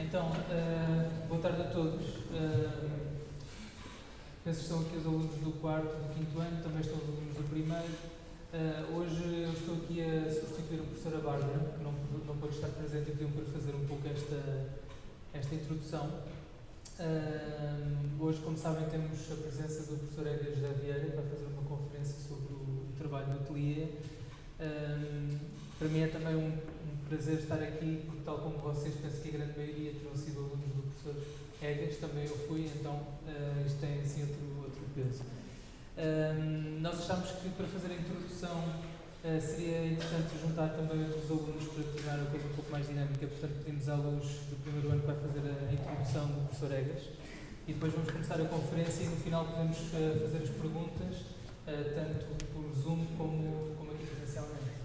Então, boa tarde a todos. Penso que estão aqui os alunos do quarto e do quinto ano, também estão os alunos do primeiro. Hoje eu estou aqui a substituir a professora Bárbara, que não pode estar presente e pediu-me para fazer um pouco esta introdução. Hoje, como sabem, temos a presença do professor Edgar José Vieira para fazer uma conferência sobre o trabalho do ateliê. Para mim é também um prazer estar aqui, porque tal como vocês, penso que a grande maioria terão sido alunos do professor Egas, também eu fui, então isto tem assim outro peso. Nós achámos que para fazer a introdução seria interessante juntar também outros alunos para tornar a coisa um pouco mais dinâmica, portanto pedimos à luz do primeiro ano que vai fazer a introdução do professor Egas e depois vamos começar a conferência e no final podemos fazer as perguntas, tanto por Zoom como aqui presencialmente.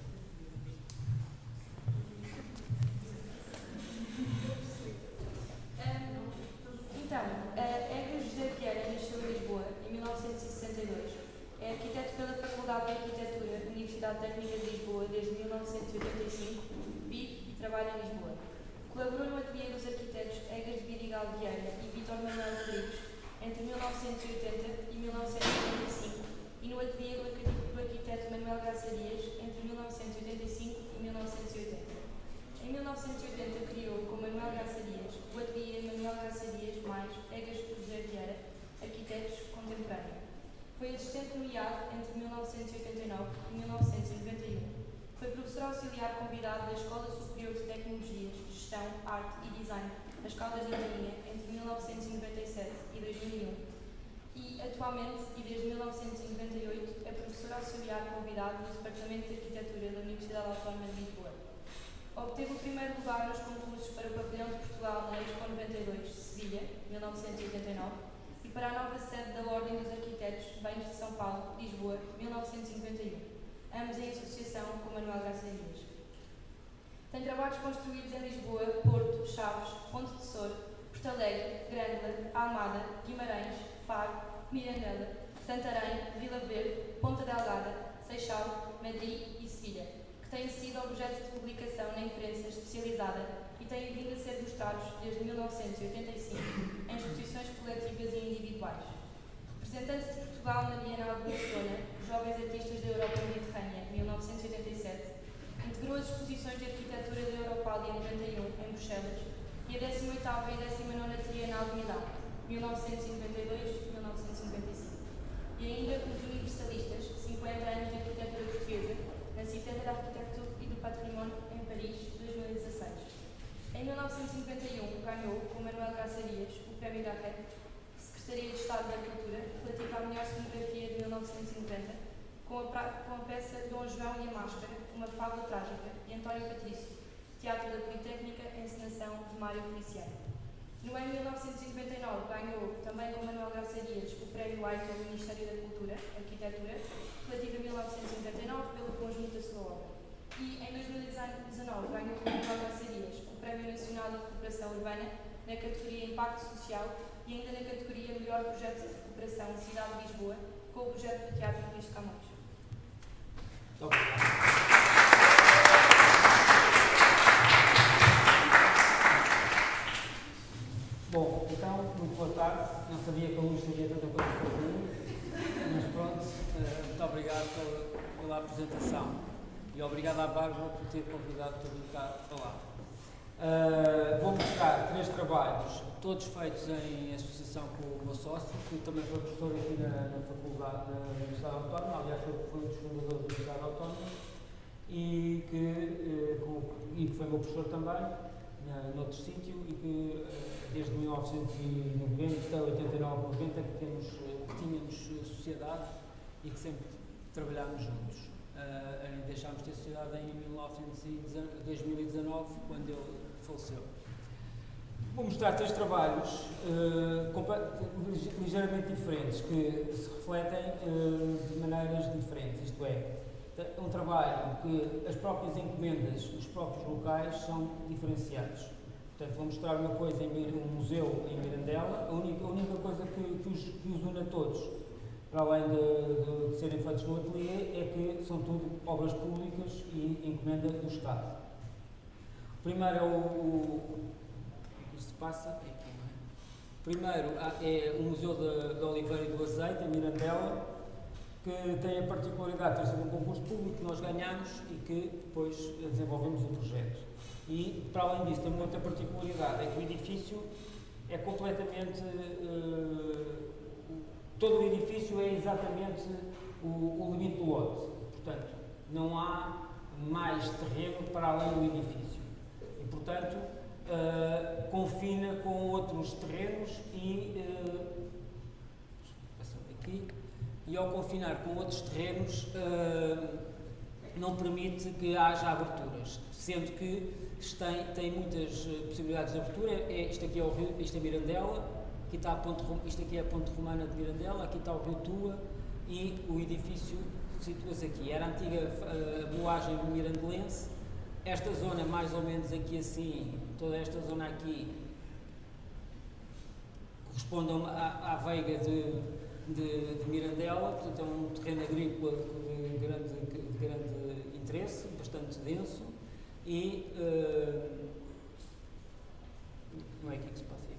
Edgar José Vieira nasceu em Lisboa em 1962. É arquiteto pela Faculdade de Arquitetura da Universidade Técnica de Lisboa desde 1985, vive e trabalha em Lisboa. Colaborou no ateliê dos arquitetos Egas de Vidigal Vieira e Vítor Manuel Rodrigues entre 1980 e 1985 e no ateliê do arquiteto Manuel Graça Dias entre 1985 e 1980. Em 1980 criou, com Manuel Graça Dias, o ateliê Manuel Graça Dias mais Egas José Vieira, Arquitetos Contemporâneo. Foi assistente no IAD entre 1989 e 1991. Foi professor auxiliar convidado da Escola Superior de Tecnologias, Gestão, Arte e Design, nas Caldas da Rainha, entre 1997 e 2001. E, atualmente, e desde 1998, é professor auxiliar convidado no Departamento de Arquitetura da Universidade Autónoma de Lisboa. Obteve o primeiro lugar nos concursos para o Pavilhão de Portugal na Expo 92, Sevilha, 1989, e para a nova sede da Ordem dos Arquitetos, Bens de São Paulo, Lisboa, 1991, ambos em associação com Manuel Graça Dias. Tem trabalhos construídos em Lisboa, Porto, Chaves, Ponte de Sor, Porto Alegre, Grândola, Almada, Guimarães, Faro, Mirandela, Santarém, Vila Verde, Ponta Delgada, Seixal, Madrid e Sevilha, têm sido objeto de publicação na imprensa especializada e têm vindo a ser mostrados desde 1985 em exposições coletivas e individuais. Representante de Portugal na Bienal de Barcelona, Jovens Artistas da Europa Mediterrânea, 1987, integrou as exposições de arquitetura da Europália 91 em Bruxelas e a 18ª e 19ª Trienal de Milão, 1992-1995. E ainda os Universalistas, 50 anos de arquitetura portuguesa, na Cité de l'Architecture e do Património, em Paris, 2016. Em 1951, ganhou, com Manuel Graça Dias, o Prémio Garret, Secretaria de Estado da Cultura, relativa à melhor cenografia de 1990, com a peça Dom João e a Máscara, uma fábula trágica, de António Patrício, Teatro da Politécnica, encenação de Mário Feliciano. No ano 1999, ganhou, também com Manuel Graça Dias, o Prémio Eiffel do Ministério da Cultura, Arquitetura, relativo a 1999, pelo conjunto da sua obra. E em 2019 ganhou com Manuel Graça Dias o Prémio Nacional de Recuperação Urbana na categoria Impacto Social e ainda na categoria Melhor Projeto de Recuperação Cidade de Lisboa, com o projeto do Teatro Luís de Camões. Bom, então, muito boa tarde. Não sabia que a luz seria tanta coisa para mas pronto, muito obrigado pela apresentação e obrigado à Bárbara por ter convidado para vir cá falar. Vou mostrar 3 trabalhos, todos feitos em associação com o meu sócio, que também foi professor aqui na Faculdade da Universidade Autónoma, aliás foi um dos fundadores da Universidade Autónoma e que foi meu professor também, noutro sítio, e que desde 1990, 89, 90 que tínhamos sociedade e que sempre trabalhámos juntos. Deixámos de ter sociedade em 2019, quando ele faleceu. Vou mostrar 3 trabalhos ligeiramente diferentes, que se refletem de maneiras diferentes, isto é, um trabalho que as próprias encomendas dos próprios locais são diferenciados. Portanto, vou mostrar uma coisa em um museu em Mirandela, a única coisa que os une a todos, para além de serem feitos no ateliê, é que são tudo obras públicas e encomenda do Estado. O primeiro é passa é aqui, não é? Primeiro é o Museu da Oliveira e do Azeite, em Mirandela, que tem a particularidade de ter sido um concurso público que nós ganhamos e que depois desenvolvemos o projeto. E, para além disso, tem uma outra particularidade, é que o edifício é completamente... todo o edifício é exatamente o limite do lote. Portanto, não há mais terreno para além do edifício. E, portanto, confina com outros terrenos e ao confinar com outros terrenos não permite que haja aberturas, sendo que tem muitas possibilidades de abertura. Isto aqui é o Rio, isto é Mirandela, aqui está isto aqui é a Ponte Romana de Mirandela, aqui está o Rio Tua e o edifício situa-se aqui. Era a antiga moagem mirandelense. Esta zona, mais ou menos aqui assim, toda esta zona aqui, corresponde à veiga de Mirandela, portanto é um terreno agrícola de grande interesse, bastante denso e não é aqui que se passa aqui.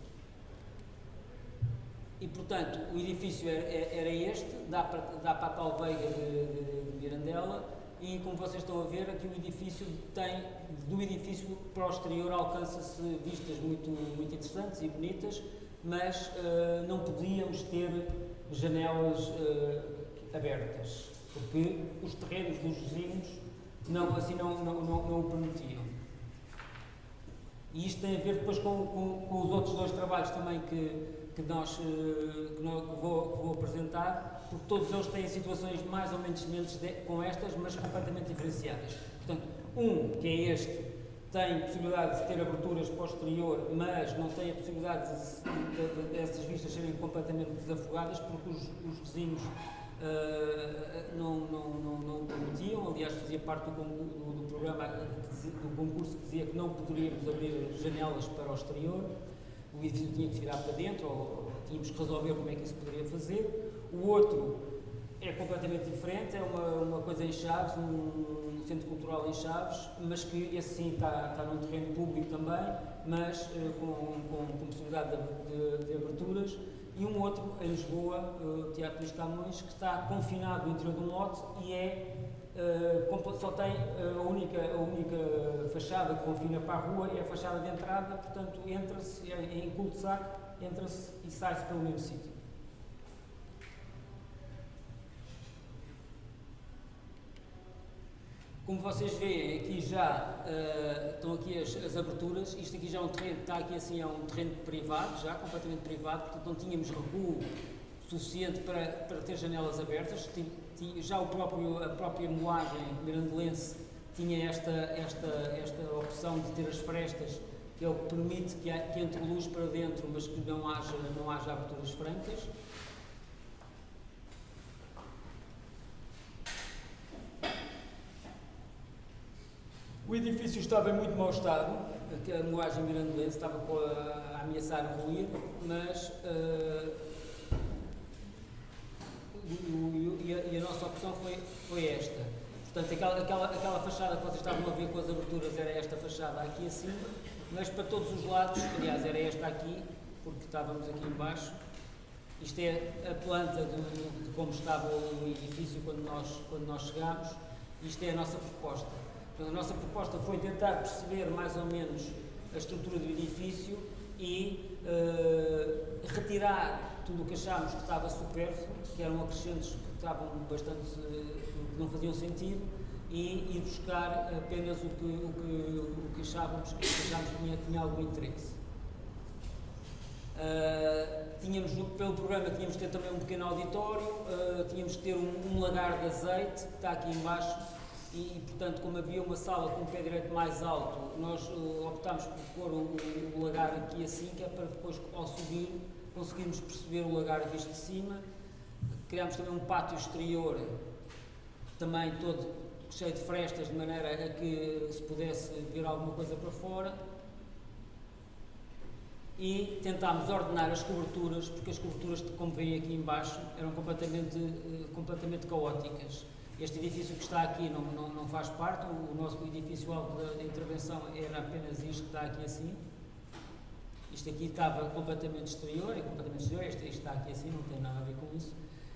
E portanto o edifício era este, dá para a tal veiga de Mirandela. E como vocês estão a ver, aqui o edifício do edifício para o exterior alcança-se vistas muito interessantes e bonitas, mas não podíamos ter janelas abertas, porque os terrenos dos vizinhos não o permitiam. E isto tem a ver depois com os outros dois trabalhos também que vou apresentar, porque todos eles têm situações mais ou menos semelhantes com estas, mas completamente diferenciadas. Portanto, que é este, tem possibilidade de ter aberturas para o exterior, mas não tem a possibilidade dessas vistas serem completamente desafogadas, porque os vizinhos não permitiam. Aliás, fazia parte do programa, do concurso, que dizia que não poderíamos abrir janelas para o exterior. O edifício tinha que virar para dentro, ou tínhamos que resolver como é que isso poderia fazer. O outro é completamente diferente, é uma coisa em Chaves, um centro cultural em Chaves, mas que esse sim está num terreno público também, mas com possibilidade de aberturas. E um outro em Lisboa, o Teatro dos Camões, que está confinado no interior de um lote e só tem a única fachada que confina para a rua é a fachada de entrada, portanto entra-se em cul-de-sac, entra-se e sai-se pelo mesmo sítio. Como vocês veem, aqui já estão aqui as aberturas. Isto aqui já é um terreno, está aqui assim, é um terreno privado, já completamente privado, portanto não tínhamos recuo suficiente para ter janelas abertas. Já a própria moagem mirandelense tinha esta opção de ter as frestas, que é o que permite que entre luz para dentro, mas que não haja aberturas francas. O edifício estava em muito mau estado, a moagem mirandelense estava a ameaçar ruir, mas a nossa opção foi esta. Portanto, aquela fachada que vocês estavam a ver com as aberturas era esta fachada aqui assim, mas para todos os lados, aliás, era esta aqui, porque estávamos aqui embaixo. Isto é a planta de como estava o edifício quando nós chegámos. Isto é a nossa proposta. Portanto, a nossa proposta foi tentar perceber mais ou menos a estrutura do edifício e retirar tudo o que achámos que estava supérfluo, que eram acrescentos que estavam bastante, que não faziam sentido, e ir buscar apenas o que achávamos que tinha algum interesse. Pelo programa tínhamos que ter também um pequeno auditório, tínhamos que ter um lagar de azeite, que está aqui embaixo, e portanto, como havia uma sala com o pé direito mais alto, nós optámos por pôr o lagar aqui assim, que é para depois, ao subir, conseguirmos perceber o lagar visto de cima. Criámos também um pátio exterior, também todo cheio de frestas, de maneira a que se pudesse ver alguma coisa para fora. E tentámos ordenar as coberturas, porque as coberturas, como veem aqui embaixo, eram completamente caóticas. Este edifício que está aqui não faz parte, o nosso edifício alvo da intervenção era apenas isto que está aqui assim. Isto aqui estava completamente exterior, isto está aqui assim, não tem nada a ver com isso.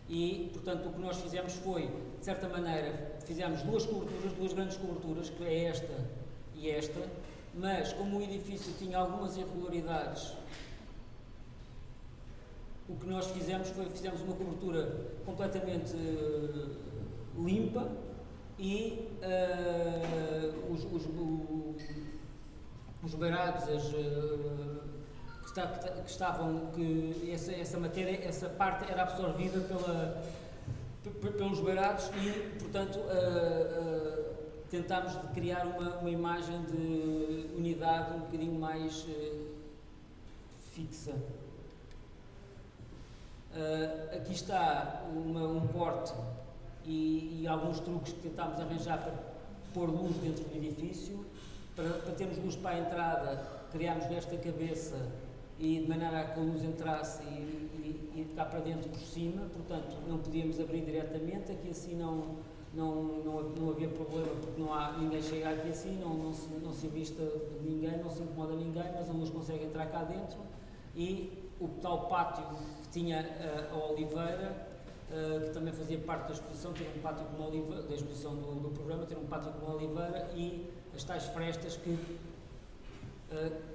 E, portanto, o que nós fizemos foi, de certa maneira, fizemos duas grandes coberturas, que é esta e esta, mas como o edifício tinha algumas irregularidades, o que nós fizemos foi, fizemos uma cobertura completamente limpa e os beirados, essa matéria, essa parte era absorvida pelos beirados e, portanto, tentámos de criar uma imagem de unidade um bocadinho mais fixa. Aqui está um porte e alguns truques que tentámos arranjar para pôr luz dentro do edifício. Para termos luz para a entrada, criámos nesta cabeça e de maneira a que a luz entrasse e cá para dentro por cima, portanto não podíamos abrir diretamente, aqui assim não havia problema porque ninguém chega aqui assim, não se avista ninguém, não se incomoda ninguém, mas a luz consegue entrar cá dentro e o tal pátio que tinha a Oliveira, que também fazia parte da exposição, ter um pátio como a Oliveira, da exposição do programa, ter um pátio como a Oliveira e as tais frestas que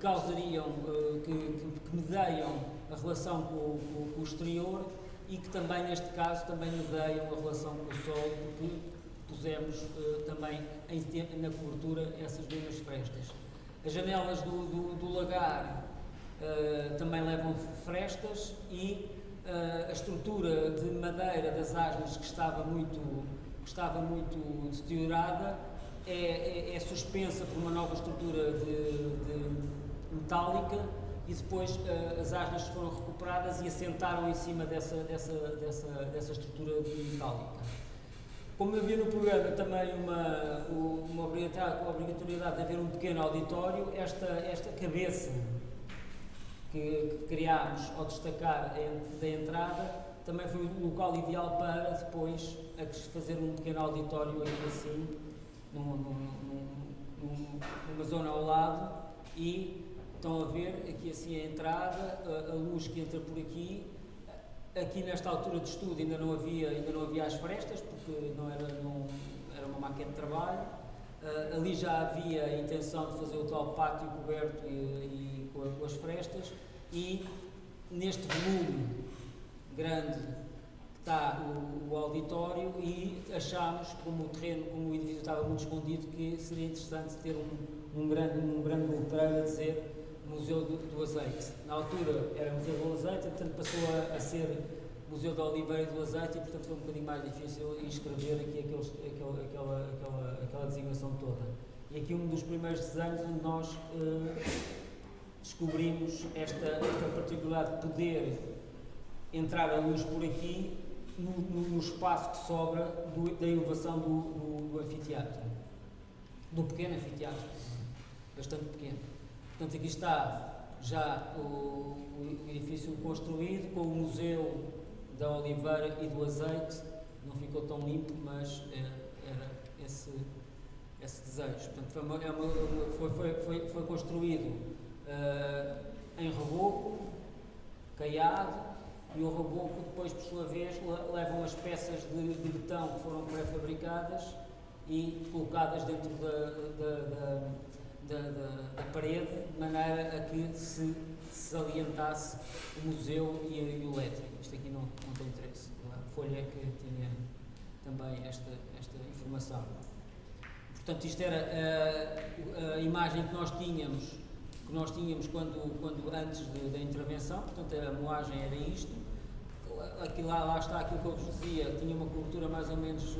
causariam, que medeiam a relação com o exterior e que também, neste caso, também medeiam a relação com o sol, porque pusemos também na cobertura essas mesmas frestas. As janelas do lagar também levam frestas e a estrutura de madeira das asnas que estava muito deteriorada é suspensa por uma nova estrutura de metálica e depois as asnas foram recuperadas e assentaram em cima dessa estrutura metálica. Como havia no programa também uma obrigatoriedade de haver um pequeno auditório, esta cabeça que criámos ao destacar da entrada também foi o local ideal para depois fazer um pequeno auditório aqui assim, numa zona ao lado e estão a ver aqui assim a entrada, a luz que entra por aqui. Aqui nesta altura de estudo ainda não havia as frestas porque era uma maquete de trabalho. Ali já havia a intenção de fazer o tal pátio coberto e com as frestas e neste volume grande que está o auditório e achámos, como o edifício estava muito escondido, que seria interessante ter um grande letreiro a dizer Museu do Azeite. Na altura era Museu do Azeite, portanto passou a ser Museu da Oliveira e do Azeite e portanto foi um bocadinho mais difícil escrever aqui aquela designação toda. E aqui um dos primeiros desenhos onde nós descobrimos esta particularidade de poder entrar a luz por aqui no espaço que sobra da inovação do anfiteatro, do pequeno anfiteatro, bastante pequeno. Portanto, aqui está já o edifício construído, com o Museu da Oliveira e do Azeite. Não ficou tão limpo, mas era esse desejo. Portanto, foi construído em reboco, caiado, e o reboco depois, por sua vez, leva umas peças de betão que foram pré-fabricadas e colocadas dentro da parede, de maneira a que se salientasse o museu e o lettering. Isto aqui não tem interesse. A folha é que tinha também esta informação. Portanto, isto era a imagem que nós tínhamos quando antes da intervenção. Portanto, a moagem era isto. Aqui lá está aquilo que eu vos dizia, tinha uma cobertura mais ou menos,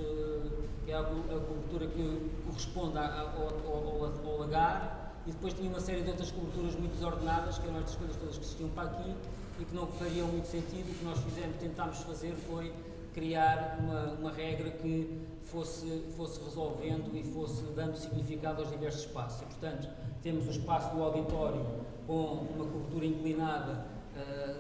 que é a cobertura que corresponde ao lagar, e depois tinha uma série de outras coberturas muito desordenadas, que eram estas coisas todas que existiam para aqui e que não fariam muito sentido. O que nós tentámos fazer foi criar uma regra que fosse resolvendo e fosse dando significado aos diversos espaços. E, portanto, temos o espaço do auditório com uma cobertura inclinada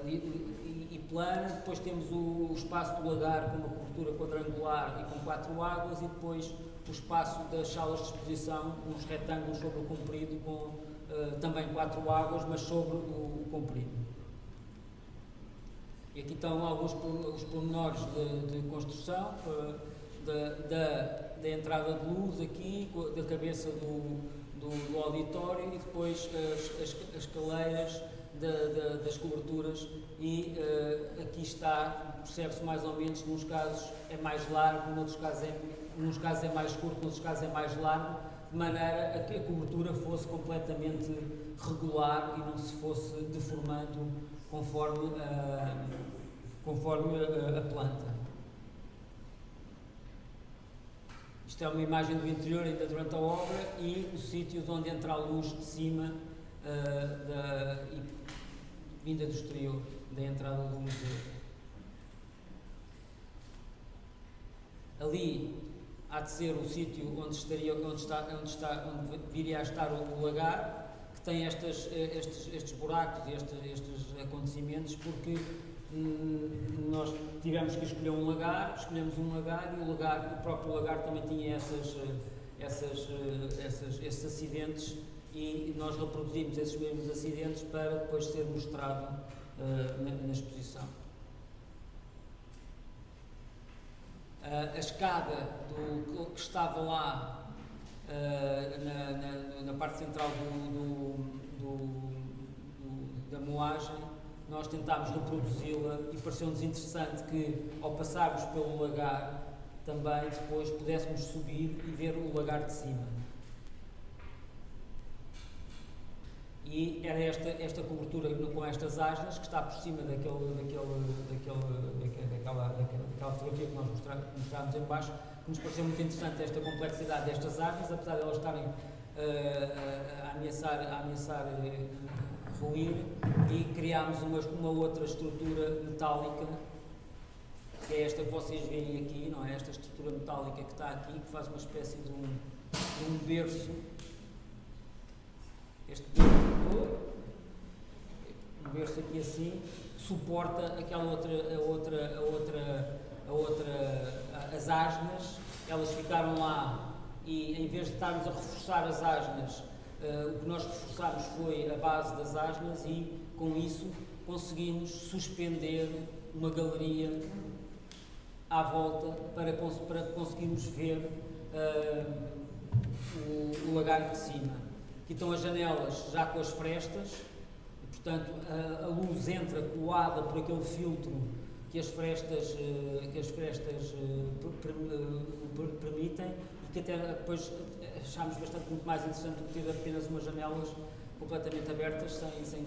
e plana, depois temos o espaço do lagar com uma cobertura quadrangular e com 4 águas, e depois o espaço das salas de exposição, uns retângulos sobre o comprido com também 4 águas, mas sobre o comprido. E aqui estão alguns os pormenores de construção, da entrada de luz aqui, da cabeça do auditório e depois as caleiras das coberturas e aqui está, percebe-se mais ou menos, nos casos é mais largo, noutros casos é mais curto, noutros casos é mais largo, de maneira a que a cobertura fosse completamente regular e não se fosse deformando conforme a planta. Isto é uma imagem do interior ainda durante a obra e o sítio de onde entra a luz de cima vinda do exterior, da entrada do museu. Ali há de ser o sítio onde viria a estar o lagar, que tem estes buracos e estes acontecimentos, porque nós tivemos que escolher um lagar, escolhemos um lagar e o próprio lagar também tinha esses acidentes e nós reproduzimos esses mesmos acidentes para depois ser mostrado na exposição. A escada que estava lá na parte central da moagem, nós tentámos reproduzi-la e pareceu-nos interessante que, ao passarmos pelo lagar, também depois pudéssemos subir e ver o lagar de cima. E era esta cobertura com estas asnas que está por cima daquela fotografia que nós mostrámos em baixo, que nos pareceu muito interessante esta complexidade destas asnas, apesar de elas estarem a ameaçar ruir, e criámos uma outra estrutura metálica, que é esta que vocês veem aqui, não é? Esta estrutura metálica que está aqui, que faz uma espécie de um berço. Este berço aqui assim suporta aquela as asnas. Elas ficaram lá e, em vez de estarmos a reforçar as asnas, o que nós reforçámos foi a base das asnas e, com isso, conseguimos suspender uma galeria à volta para conseguirmos ver o lagar de cima. Aqui estão as janelas já com as frestas, e, portanto a luz entra coada por aquele filtro que as frestas permitem, e que até depois achámos muito mais interessante do que ter apenas umas janelas completamente abertas, sem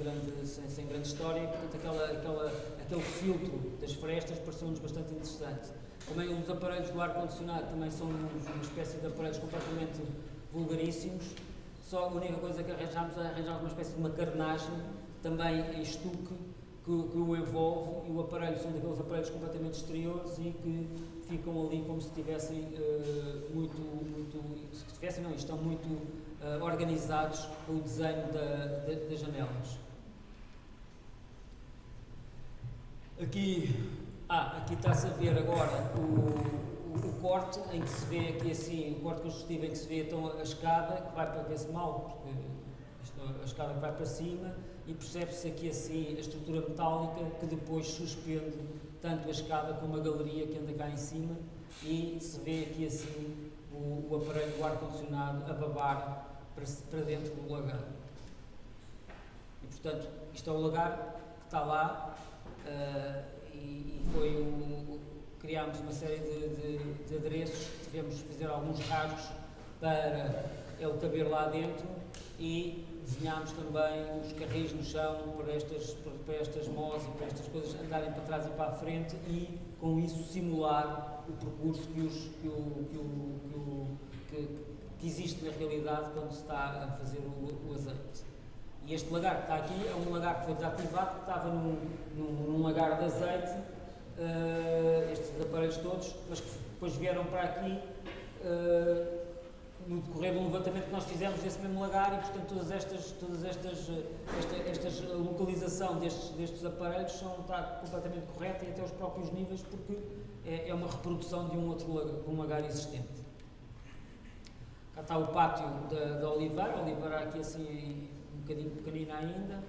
grande história, e, portanto aquele filtro das frestas pareceu-nos bastante interessante. Também os aparelhos do ar-condicionado também são uma espécie de aparelhos completamente vulgaríssimos. Só a única coisa que arranjámos uma espécie de uma carenagem, também em estuque, que o envolve, e o aparelho são daqueles aparelhos completamente exteriores e que ficam ali como se estivessem estão muito organizados com o desenho das janelas. Aqui está-se a ver agora o corte em que se vê aqui assim, o corte construtivo em que se vê então a escada, que vai para ver-se mal, porque a escada que vai para cima, e percebe-se aqui assim a estrutura metálica que depois suspende tanto a escada como a galeria que anda cá em cima, e se vê aqui assim o aparelho do ar-condicionado a babar para dentro do lagar. E portanto, isto é o lagar que está lá, criámos uma série de adereços, tivemos que fazer alguns rasgos para ele caber lá dentro, e desenhámos também os carris no chão para estas mós e para estas coisas andarem para trás e para a frente, e com isso simular o percurso que existe na realidade quando se está a fazer o azeite. E este lagar que está aqui é um lagar que foi desativado, que estava num lagar de azeite, estes aparelhos todos, mas que depois vieram para aqui no decorrer de um levantamento que nós fizemos desse mesmo lagar, e portanto esta localização destes aparelhos está completamente correta, e até os próprios níveis, porque é uma reprodução de um lagar existente. Cá está o pátio da Oliveira. A Oliveira aqui assim bocadinho pequenina ainda.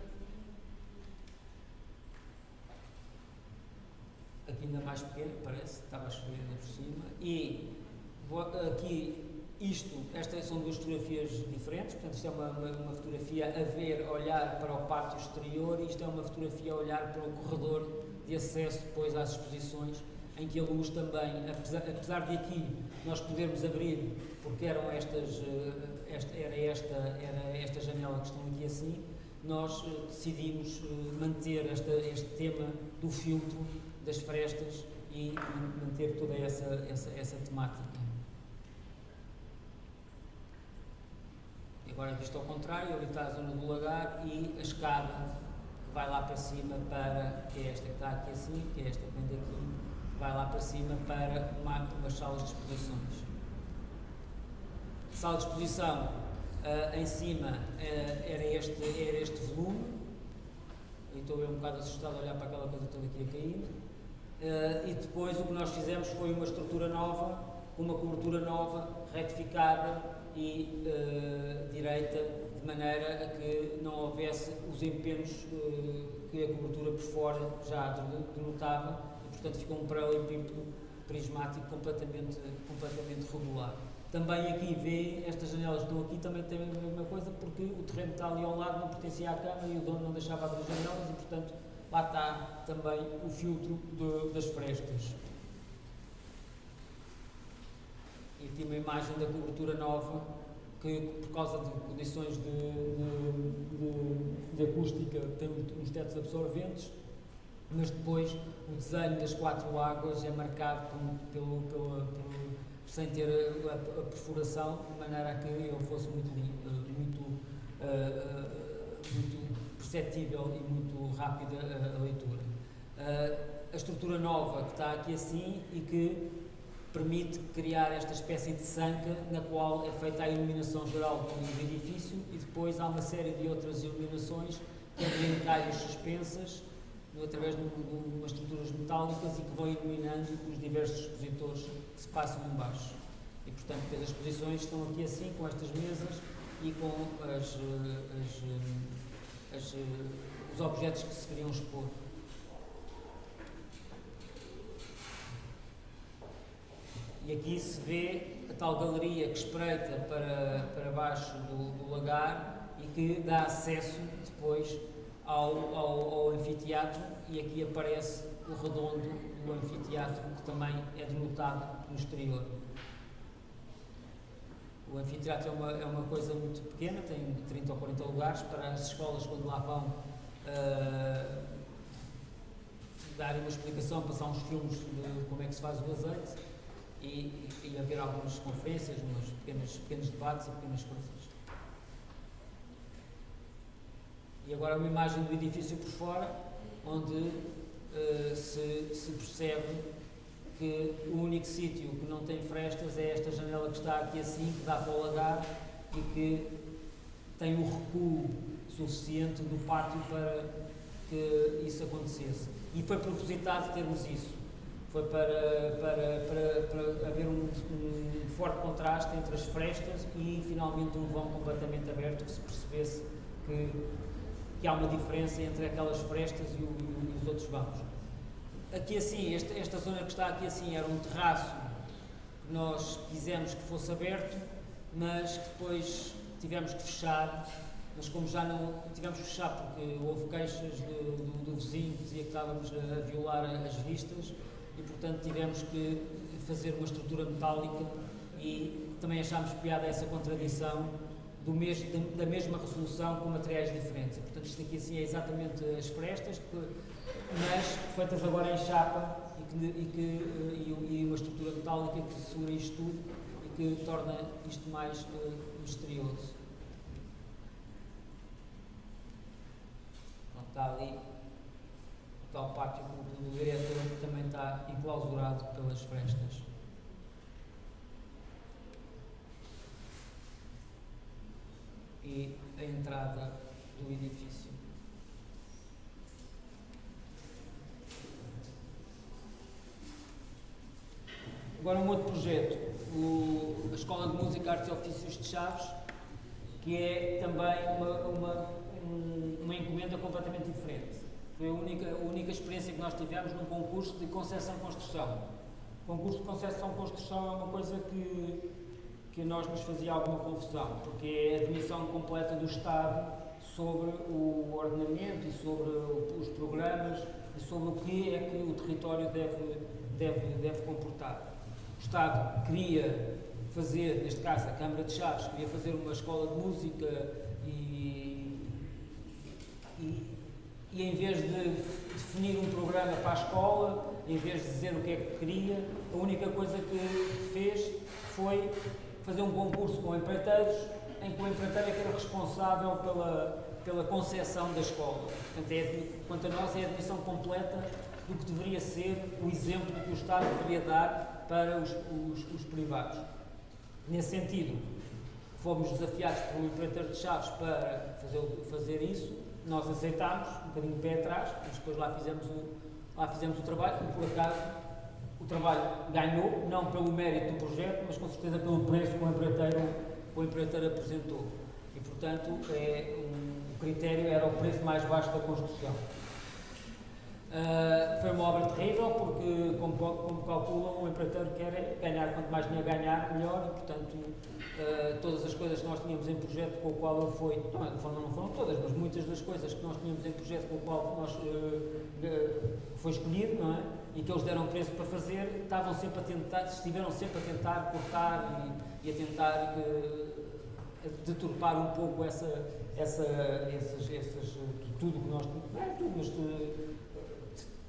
Aqui ainda mais pequeno, parece, estava a chover ainda por cima. E aqui, estas são duas fotografias diferentes, portanto isto é uma fotografia a olhar para o pátio exterior, e isto é uma fotografia a olhar para o corredor de acesso depois às exposições, em que a luz também, apesar de aqui nós podermos abrir, porque eram esta janela que estão aqui assim, nós decidimos manter este tema do filtro das frestas e manter toda essa temática. E agora visto ao contrário, ali está a zona do lagar e a escada que vai lá para cima que é esta que está aqui assim, que é esta que vem daqui, vai lá para cima para umas salas de exposições. A sala de exposição em cima era este volume, e estou eu um bocado assustado a olhar para aquela coisa toda aqui a cair. E depois o que nós fizemos foi uma estrutura nova, uma cobertura nova, retificada e direita, de maneira a que não houvesse os empenos que a cobertura por fora já denotava, e portanto ficou um paralelepípedo prismático completamente regular. Também aqui vê, estas janelas que estão aqui também têm a mesma coisa, porque o terreno que está ali ao lado não pertencia à Câmara e o dono não deixava abrir janelas, e portanto lá está também o filtro das frestas. E aqui uma imagem da cobertura nova, que por causa de condições de acústica tem uns tetos absorventes, mas depois o desenho das 4 águas é marcado sem ter a perfuração, de maneira a que ele fosse muito perceptível e muito rápida a leitura. A estrutura nova que está aqui assim e que permite criar esta espécie de sanca na qual é feita a iluminação geral do edifício, e depois há uma série de outras iluminações que têm encalhos suspensas através de umas estruturas metálicas e que vão iluminando os diversos expositores que se passam em baixo. E portanto as exposições estão aqui assim, com estas mesas e com os objetos que se queriam expor. E aqui se vê a tal galeria que espreita para baixo do lagar e que dá acesso depois ao anfiteatro, e aqui aparece o redondo do anfiteatro, que também é denotado no exterior. O anfiteatro é uma coisa muito pequena, tem 30 ou 40 lugares para as escolas, quando lá vão darem uma explicação, passar uns filmes de como é que se faz o azeite e haver algumas conferências, uns pequenos debates e pequenas coisas. E agora uma imagem do edifício por fora, onde se percebe que o único sítio que não tem frestas é esta janela que está aqui assim, que dá para o lagar e que tem o recuo suficiente do pátio para que isso acontecesse. E foi propositado termos isso. Foi para haver um forte contraste entre as frestas e finalmente um vão completamente aberto, que se percebesse que há uma diferença entre aquelas frestas e os outros vãos. Aqui assim, esta zona que está aqui assim era um terraço que nós quisemos que fosse aberto, mas que depois tivemos que fechar, mas como já não tivemos que fechar porque houve queixas do vizinho que dizia que estávamos a violar as vistas, e portanto tivemos que fazer uma estrutura metálica, e também achámos piada essa contradição da mesma resolução com materiais diferentes. Portanto, isto aqui assim é exatamente as frestas, mas feitas agora em chapa e uma estrutura metálica que segura isto tudo e que torna isto mais misterioso. Então, está ali o tal pátio do diretor, que também está enclausurado pelas frestas. E a entrada do edifício. Agora um outro projeto, a Escola de Música, Artes e Ofícios de Chaves, que é também uma encomenda completamente diferente. Foi a única experiência que nós tivemos num concurso de concepção-construção. O concurso de concepção-construção é uma coisa que nós nos fazia alguma confusão, porque é a definição completa do Estado sobre o ordenamento e sobre os programas e sobre o que é que o território deve comportar. O Estado queria fazer, neste caso a Câmara de Chaves, queria fazer uma escola de música e em vez de definir um programa para a escola, em vez de dizer o que é que queria, a única coisa que fez foi fazer um concurso com empreiteiros, em que o empreiteiro é que era responsável pela concepção da escola. Portanto, quanto a nós, é a definição completa do que deveria ser o exemplo que o Estado deveria dar para os privados. Nesse sentido, fomos desafiados por um empreiteiro de Chaves para fazer isso. Nós aceitámos, um bocadinho de pé atrás, mas depois lá fizemos o trabalho e, por acaso, o trabalho ganhou, não pelo mérito do projeto, mas com certeza pelo preço que o empreiteiro apresentou. E, portanto, o critério era o preço mais baixo da construção. Foi uma obra terrível, porque, como calculam, o empreiteiro quer ganhar, quanto mais dinheiro ganhar, melhor, e, portanto, todas as coisas que nós tínhamos em projeto com o qual ele foi, não foram todas, mas muitas das coisas que nós tínhamos em projeto com o qual foi escolhido, não é? E que eles deram preço para fazer, estiveram sempre a tentar cortar e a tentar deturpar um pouco tudo que nós tínhamos, não é tudo, mas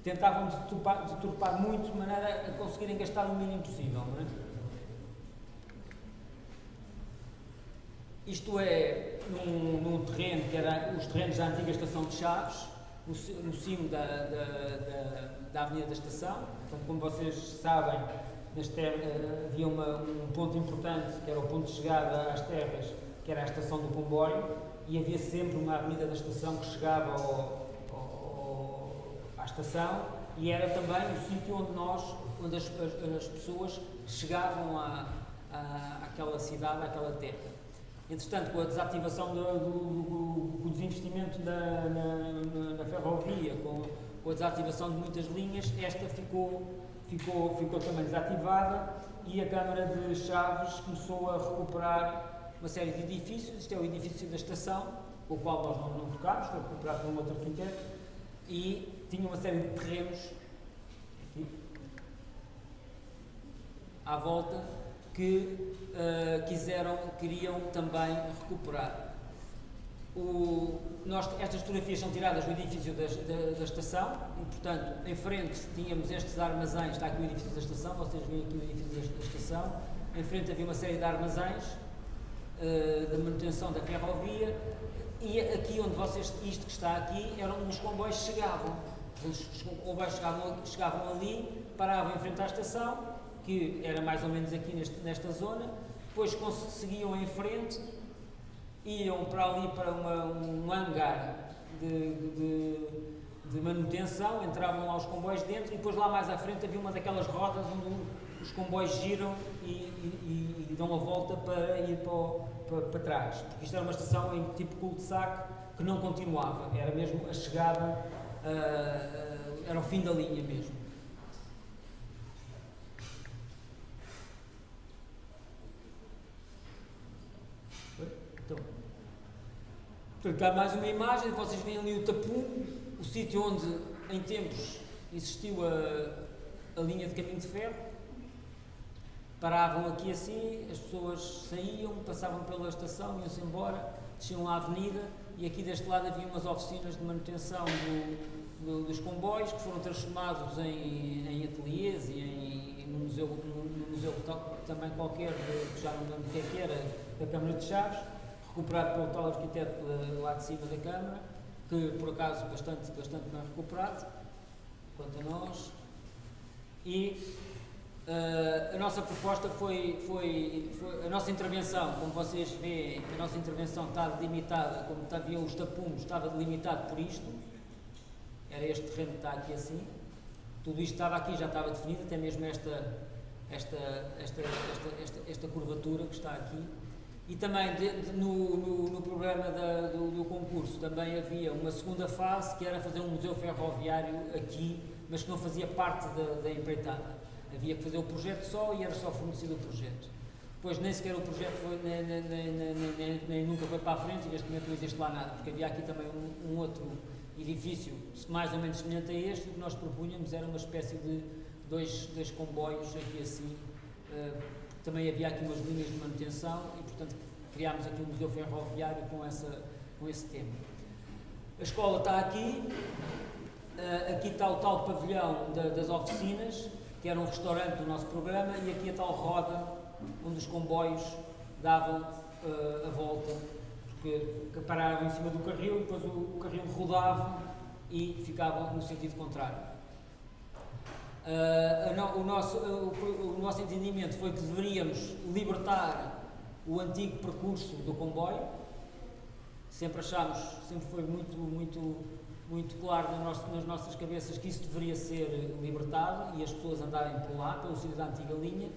tentavam deturpar muito de maneira a conseguirem gastar o mínimo possível, não é? Isto é num terreno que era os terrenos da antiga estação de Chaves, no cimo da Avenida da Estação. Portanto, como vocês sabem, nas terras havia um ponto importante, que era o ponto de chegada às terras, que era a estação do comboio, e havia sempre uma Avenida da Estação que chegava à estação, e era também o sítio onde as pessoas chegavam àquela cidade, àquela terra. Entretanto, com a desativação do desinvestimento na ferrovia, com a desativação de muitas linhas, esta ficou também desativada, e a Câmara de Chaves começou a recuperar uma série de edifícios. Este é o edifício da estação, com o qual nós não tocámos, foi recuperado por um outro arquiteto, e tinha uma série de terrenos aqui, à volta, que queriam também recuperar. Estas fotografias são tiradas do edifício da estação e, portanto, em frente tínhamos estes armazéns, está aqui o edifício da estação, vocês veem aqui o edifício da estação, em frente havia uma série de armazéns de manutenção da ferrovia, e aqui onde isto que está aqui, eram onde os comboios chegavam. Os comboios chegavam ali, paravam em frente à estação, que era mais ou menos aqui nesta zona, depois seguiam em frente, iam para ali para um hangar de manutenção, entravam lá os comboios dentro, e depois lá mais à frente havia uma daquelas rodas onde os comboios giram e dão a volta para ir para trás, porque isto era uma estação em tipo cul-de-sac que não continuava, era mesmo a chegada, era o fim da linha mesmo. Portanto, há mais uma imagem, vocês veem ali o Tapum, o sítio onde em tempos existiu a linha de caminho de ferro. Paravam aqui assim, as pessoas saíam, passavam pela estação, iam-se embora, desciam à avenida, e aqui deste lado havia umas oficinas de manutenção dos comboios, que foram transformados em ateliês e num museu também qualquer, que já não lembro o que era, da Câmara de Chaves, recuperado pelo tal arquiteto lá de cima da Câmara, que por acaso bastante bem recuperado, quanto a nós. E a nossa proposta foi a nossa intervenção, como vocês veem, a nossa intervenção está delimitada, como havia os tapumes, estava delimitado por isto, era este terreno que está aqui assim, tudo isto estava aqui, já estava definido, até mesmo esta curvatura que está aqui, E também no programa do concurso também havia uma segunda fase, que era fazer um museu ferroviário aqui, mas que não fazia parte da empreitada. Havia que fazer o projeto só e era só fornecido o projeto. Depois nem sequer o projeto foi, nem nunca foi para a frente, e neste momento não existe lá nada, porque havia aqui também um outro edifício mais ou menos semelhante a este, e o que nós propunhamos era uma espécie de dois comboios aqui assim. Também havia aqui umas linhas de manutenção e, portanto, criámos aqui um museu ferroviário com esse tema. A escola está aqui, aqui está o tal pavilhão das oficinas, que era um restaurante do nosso programa, e aqui a tal roda onde os comboios davam a volta, porque paravam em cima do carril, depois o carril rodava e ficava no sentido contrário. O nosso entendimento foi que deveríamos libertar o antigo percurso do comboio. Sempre foi muito claro nas nossas cabeças que isso deveria ser libertado e as pessoas andarem por lá, pelo sítio da antiga linha.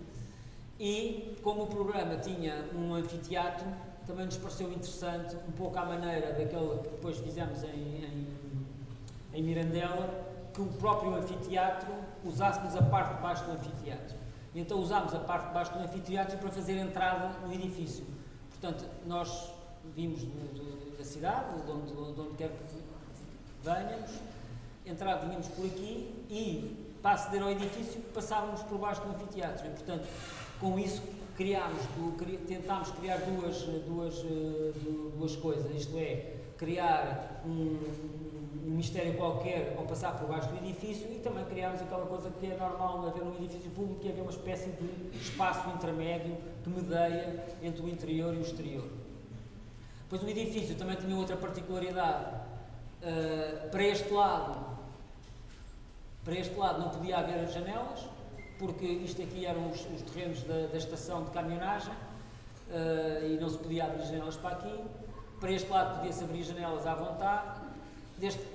E como o programa tinha um anfiteatro, também nos pareceu interessante, um pouco à maneira daquele que depois fizemos em Mirandela, que o próprio anfiteatro usássemos a parte de baixo do anfiteatro. E então usámos a parte de baixo do anfiteatro para fazer entrada no edifício. Portanto, nós vimos da cidade, de onde quer que venhamos, vínhamos por aqui e, para aceder ao edifício, passávamos por baixo do anfiteatro. E, portanto, com isso tentámos criar duas coisas, isto é, criar um mistério qualquer ao passar por baixo do edifício, e também criámos aquela coisa que é normal haver num edifício público, que é haver uma espécie de espaço intermédio que medeia entre o interior e o exterior. Pois o edifício também tinha outra particularidade. Para este lado não podia haver janelas, porque isto aqui eram os terrenos da estação de caminhonagem, e não se podia abrir janelas para aqui. Para este lado podia-se abrir janelas à vontade.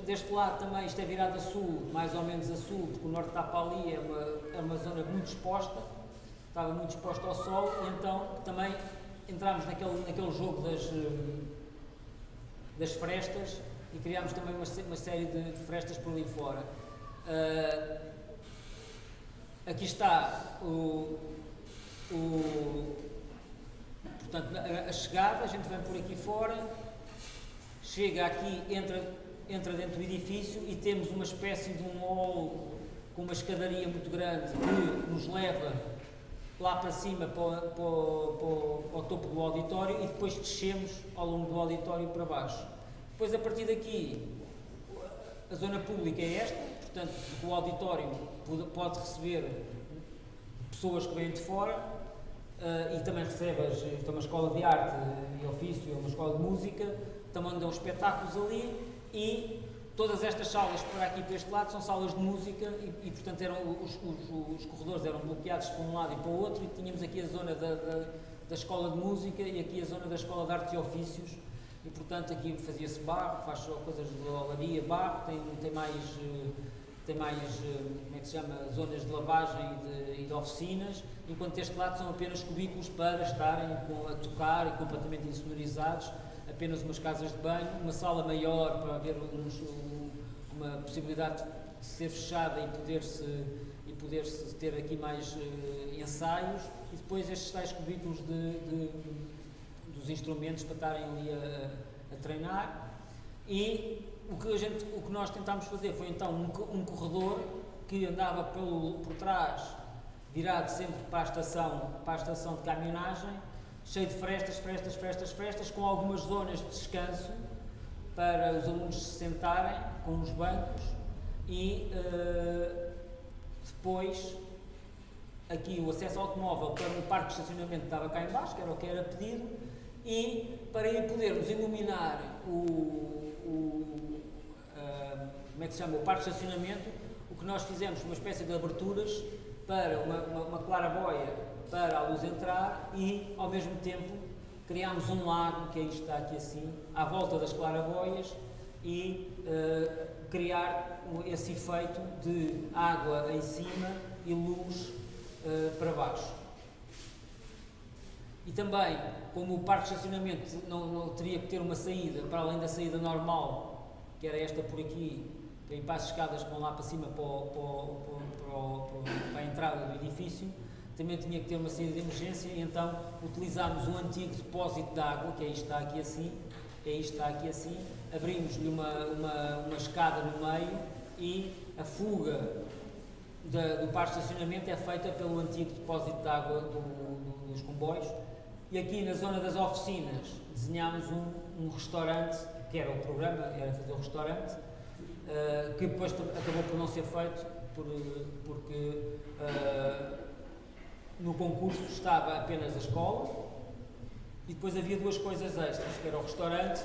Deste lado também, isto é virado a sul, mais ou menos a sul, porque o norte está para ali, é uma zona muito exposta, estava muito exposta ao sol, e então também entramos naquele jogo das frestas e criámos também uma série de frestas por ali fora. Aqui está portanto, a chegada, a gente vem por aqui fora, chega aqui, entra dentro do edifício e temos uma espécie de um hall com uma escadaria muito grande que nos leva lá para cima ao topo do auditório, e depois descemos ao longo do auditório para baixo. Depois, a partir daqui, a zona pública é esta, portanto, o auditório pode receber pessoas que vêm de fora, e também recebe uma escola de arte e ofício, uma escola de música, também dão espetáculos ali. E todas estas salas para aqui, para este lado, são salas de música e portanto, os corredores eram bloqueados para um lado e para o outro, e tínhamos aqui a zona da escola de música e aqui a zona da escola de artes e ofícios, e portanto aqui fazia-se barro, faz coisas de olaria, barro, tem mais, como é que se chama, zonas de lavagem e de oficinas, enquanto deste lado são apenas cubículos para estarem a tocar e completamente insonorizados, apenas umas casas de banho, uma sala maior para haver uma possibilidade de ser fechada e poder-se ter aqui mais ensaios, e depois estes tais cubículos dos instrumentos para estarem ali a treinar. E o que nós tentámos fazer foi então um corredor que andava por trás, virado sempre para a estação de caminhonagem, cheio de frestas, com algumas zonas de descanso para os alunos se sentarem com os bancos, e depois aqui o acesso automóvel para um parque de estacionamento que estava cá em baixo, que era o que era pedido, e para podermos iluminar como é que se chama, o parque de estacionamento, o que nós fizemos foi uma espécie de aberturas para uma claraboia para a luz entrar, e ao mesmo tempo criámos um lago, que aí está aqui assim, à volta das claraboias, e criar esse efeito de água em cima e luz para baixo. E também, como o parque de estacionamento não teria que ter uma saída, para além da saída normal, que era esta por aqui, tem passos escadas que vão lá para cima para a entrada do edifício, também tinha que ter uma saída de emergência, e então utilizámos um antigo depósito de água, que é isto está aqui assim, abrimos-lhe uma escada no meio e a fuga do parque de estacionamento é feita pelo antigo depósito de água dos comboios. E aqui na zona das oficinas desenhámos um restaurante, que era o programa, era fazer o restaurante, que depois acabou por não ser feito, porque no concurso estava apenas a escola e depois havia duas coisas extras, que era o restaurante,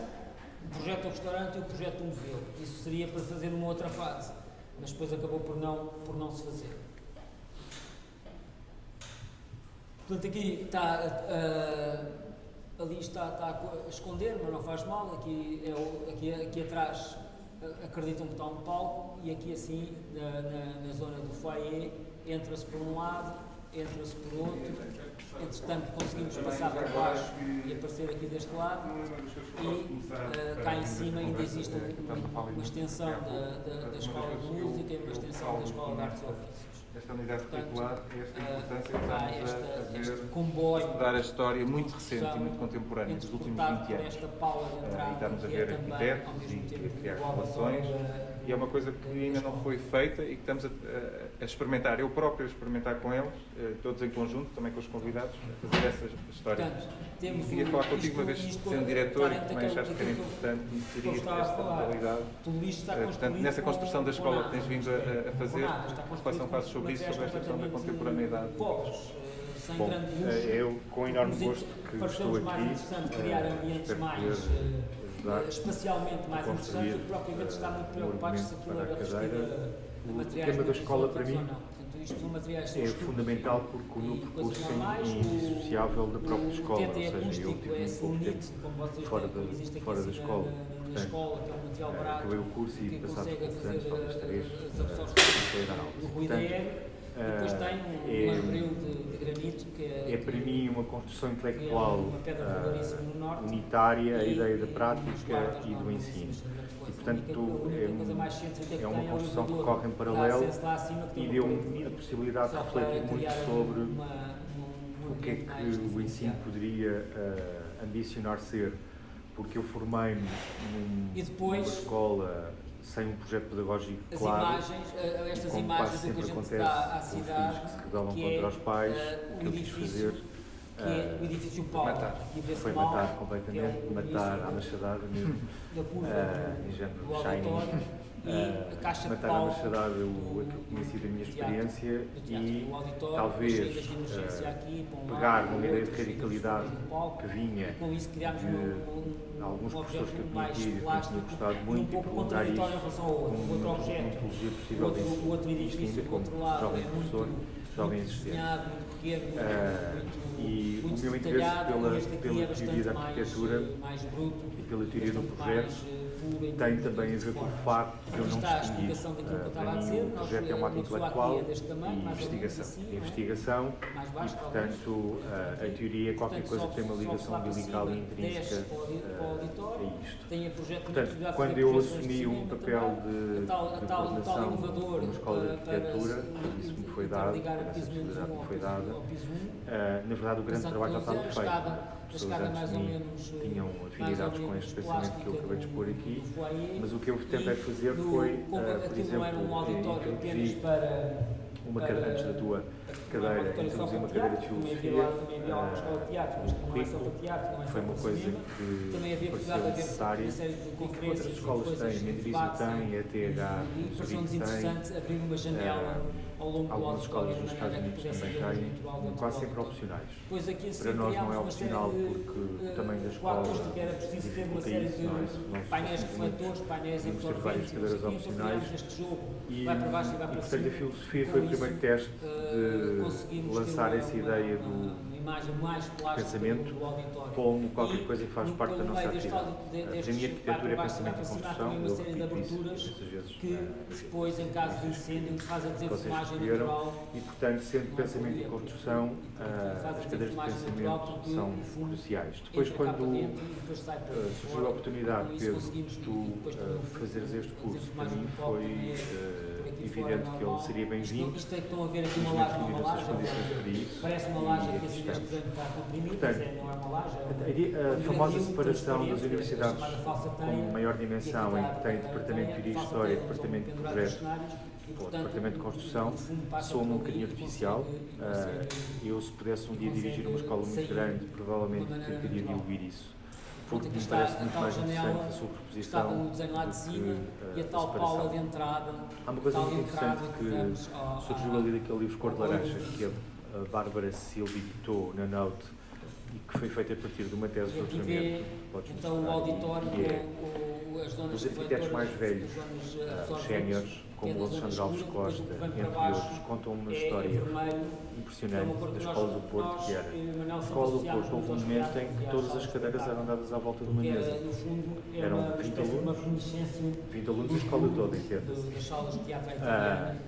o projeto do restaurante e o projeto do museu. Isso seria para fazer numa outra fase, mas depois acabou por não se fazer. Portanto, aqui ali está a esconder, mas não faz mal. Aqui atrás acreditam que está um palco, e aqui assim, na zona do foyer, entra-se por um lado, entra-se por outro. Entretanto, conseguimos passar por baixo e aparecer aqui deste lado, e cá em cima ainda existe uma extensão da Escola de Música e uma extensão da Escola de Artes e Ofícios. Esta unidade curricular, esta importância que estamos a ver, comboio, estudar a história muito recente e muito contemporânea dos últimos 20 anos. E estamos a ver arquitetos e a criar relações, e é uma coisa que ainda não foi feita e que estamos a experimentar, eu próprio a experimentar com eles, todos em conjunto, também com os convidados, a fazer essa história. E queria falar contigo, uma vez sendo diretor, e também achaste que era importante inserir esta modalidade. Portanto, nessa construção da escola que tens vindo a fazer, façam passos sobre isso, sobre esta questão da contemporaneidade. Bom, eu com enorme gosto que estou aqui, espero poder ajudar espacialmente mais construir interessante, propriamente está muito preocupado se aquilo para a era cadeira. O tema da escola para mim é fundamental porque o meu percurso é indissociável da própria escola, ou seja, eu tive pouco tempo fora da escola, portanto, acabei o curso e passados poucos anos, talvez 3, comecei a dar aulas. Portanto, depois tem um lambril de granito que é para mim uma construção intelectual unitária, a ideia da prática e do ensino. E, portanto, é uma construção que corre em paralelo e deu-me a possibilidade de refletir muito sobre o que é que o ensino poderia ambicionar ser, porque eu formei-me numa escola sem um projeto pedagógico claro, estas como imagens quase do que a sempre gente acontece dá à com cidade, os filhos que se rebelam que contra os pais, o o que eu quis edifício, fazer que é o edifício Paulo, foi matar completamente, matar à machadada mesmo, em género Shining, matar à machadada aquilo que tinha sido a minha experiência e talvez pegar numa ideia de radicalidade que vinha de alguns professores que eu tinha tido e que eu tinha gostado muito e prolongar isso com uma metodologia possível de isto ainda como jovem professor, jovem assistente. E o meu interesse pela teoria da arquitetura e pela teoria do projeto tem também a ver com o facto de eu não distinguir. Para mim, o projeto é um ato intelectual e investigação, e, portanto, a teoria é qualquer coisa que tem uma ligação umbilical e intrínseca a isto. Portanto, quando eu assumi um papel de coordenação numa escola de arquitetura, isso me foi dado, essa responsabilidade me foi dada, na verdade o grande trabalho já estava feito. As pessoas antes de mim tinham afinidades com este pensamento que eu acabei de expor aqui, mas o que eu tentei fazer foi, por exemplo, introduzir uma cadeira, antes da tua cadeira, introduzi uma cadeira de filosofia no currículo, foi uma coisa que pareceu necessária e que outras escolas têm, a Mendrisio tem, a TH, o Zurique tem, algumas escolas nos Estados Unidos também têm, quase sempre opcionais. Para nós não é opcional porque também da escola dificulta isso, nós painéis refletores, painéis temos ter várias cadeiras opcionais e portanto a filosofia foi primeiro teste de lançar essa ideia do pensamento como qualquer coisa que faz parte da nossa atividade. Para mim, arquitetura é pensamento e construção, eu repito isso muitas vezes. Que depois, em caso de incêndio, faz a desenfumagem natural. E, portanto, sendo pensamento e construção, as cadeiras de pensamento são cruciais. Depois, quando surgiu a oportunidade, Pedro, de tu fazeres este curso, para mim foi evidente que ele seria bem-vindo. Isto é que estão a ver aqui uma laje, parece uma laje que este desenho está comprimido, mas não é uma laje. A famosa separação das universidades com maior dimensão, em que tem Departamento de Teoria e História, Departamento de Projeto ou Departamento de Construção, soa-me um bocadinho artificial. Eu, se pudesse um dia dirigir uma escola muito grande, provavelmente tentaria de ouvir isso. Porque me parece muito mais interessante a superposição no desenho lá de cima e a tal separação. paula de entrada. Há uma coisa muito interessante que surgiu ali daquele livro Cor de Laranja, que a Bárbara Silva editou na Note e que foi feita a partir de uma tese de doutoramento. Então o auditório, as zonas os arquitetos mais velhos, os séniores, como o Alexandre Alves Costa, entre outros, contam uma história impressionante da Escola do Porto, que era a Escola do Porto. Houve um momento em que todas as cadeiras eram dadas à volta de uma mesa. Eram 20 alunos da escola toda, entende-se.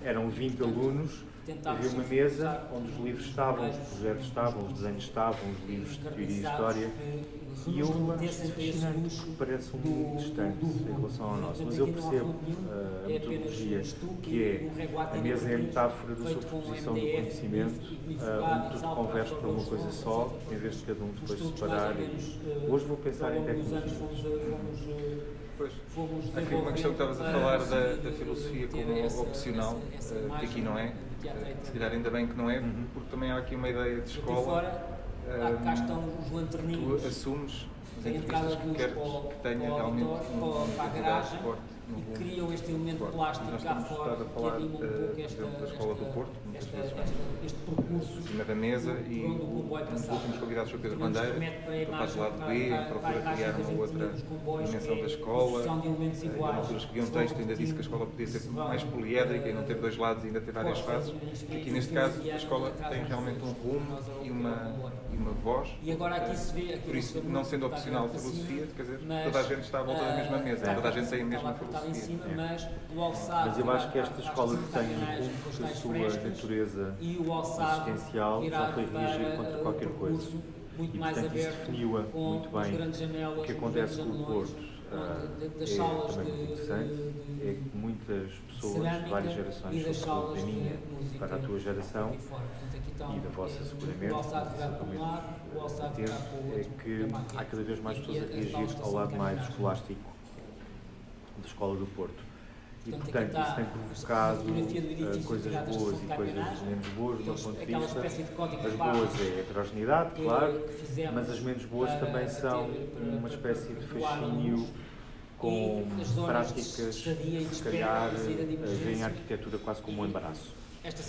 Eram 20 alunos, havia uma mesa onde os livros estavam, os projetos estavam, os desenhos estavam, os livros de teoria e história, e eu acho fascinante, que parece um mundo distante em relação ao nosso, mas eu percebo a metodologia, que é a mesa é a metáfora da superposição do conhecimento, onde tudo converge para uma coisa só, em vez de cada um depois separar. Hoje vou pensar em tecnologias. Pois, aqui uma questão que estavas a falar da filosofia como opcional, que aqui não é, se calhar ainda bem que não é, porque também há aqui uma ideia de escola. Cá estão os lanterninhos. Tu assumes as entrevistas que queres que tenha realmente para a garagem e criam este elemento plástico cá fora que anima um pouco da Escola do Porto, este percurso em cima da mesa, e um dos últimos convidados foi Pedro Bandeira, que faz o lado B, procura criar uma outra dimensão da escola. Na altura escrevi um texto, ainda disse que a escola podia ser mais poliédrica e não ter dois lados e ainda ter várias fases. Aqui neste caso a escola tem realmente um rumo e uma voz. E agora aqui se vê, por isso, não sendo opcional filosofia, quer dizer, toda a gente está à volta da mesma mesa, toda a gente tem a mesma filosofia. Mas eu acho que esta escola que tem um pouco da sua natureza existencial já foi reagir contra qualquer coisa. E portanto isso definiu-a muito bem. O que acontece com o Porto é também muito interessante, é que muitas pessoas de várias gerações, sobretudo da minha para a tua geração e da vossa seguramente, é que há cada vez mais pessoas a reagir ao lado mais escolástico da Escola do Porto. E, portanto, isso tem provocado coisas boas e coisas menos boas do meu ponto de vista. As boas é a heterogeneidade, claro, mas as menos boas também são uma espécie de fascínio com práticas que, se calhar, veem a arquitetura quase como um embaraço.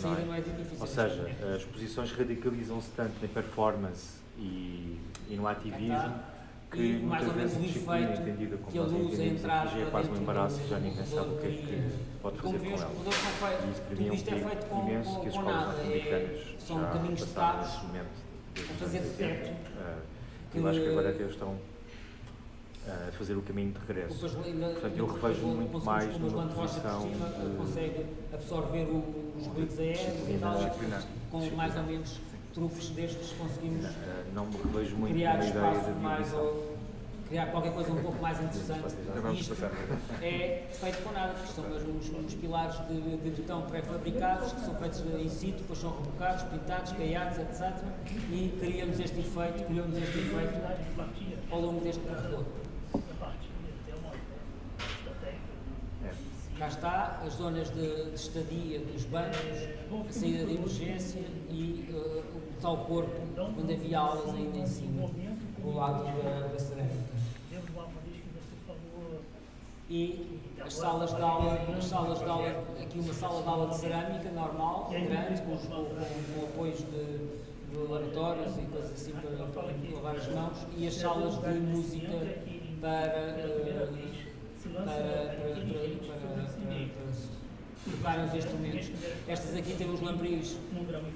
Não é? Ou seja, as posições radicalizam-se tanto na performance e no ativismo, que muitas vezes a disciplina é entendida como nós entendemos aqui já é quase um embaraço, já ninguém sabe o que é que pode fazer com ela. E isso para mim é um perigo imenso que as escolas norte-americanas já passaram nesse momento desde os anos 80. Eu acho que agora até estão a fazer o caminho de regresso. Portanto, eu revejo muito mais numa posição consegue absorver os ruídos aéreos com mais ou menos trufos destes, conseguimos não me revejo muito numa ideia de divisão. Criar qualquer coisa um pouco mais interessante. Isto é feito com nada, porque são uns pilares de betão pré-fabricados, que são feitos in situ, depois são rebocados, pintados, caiados, etc. E criamos este efeito ao longo deste corredor. Cá está as zonas de estadia dos bancos, a saída de emergência e o tal corpo, onde havia aulas ainda em cima, do lado da cerâmica. E as salas de aula, aqui uma sala de aula de cerâmica normal, grande, com apoios de laboratórios e coisas assim para lavar as mãos, e as salas de música para tocarem os instrumentos. Estas aqui têm uns lamprios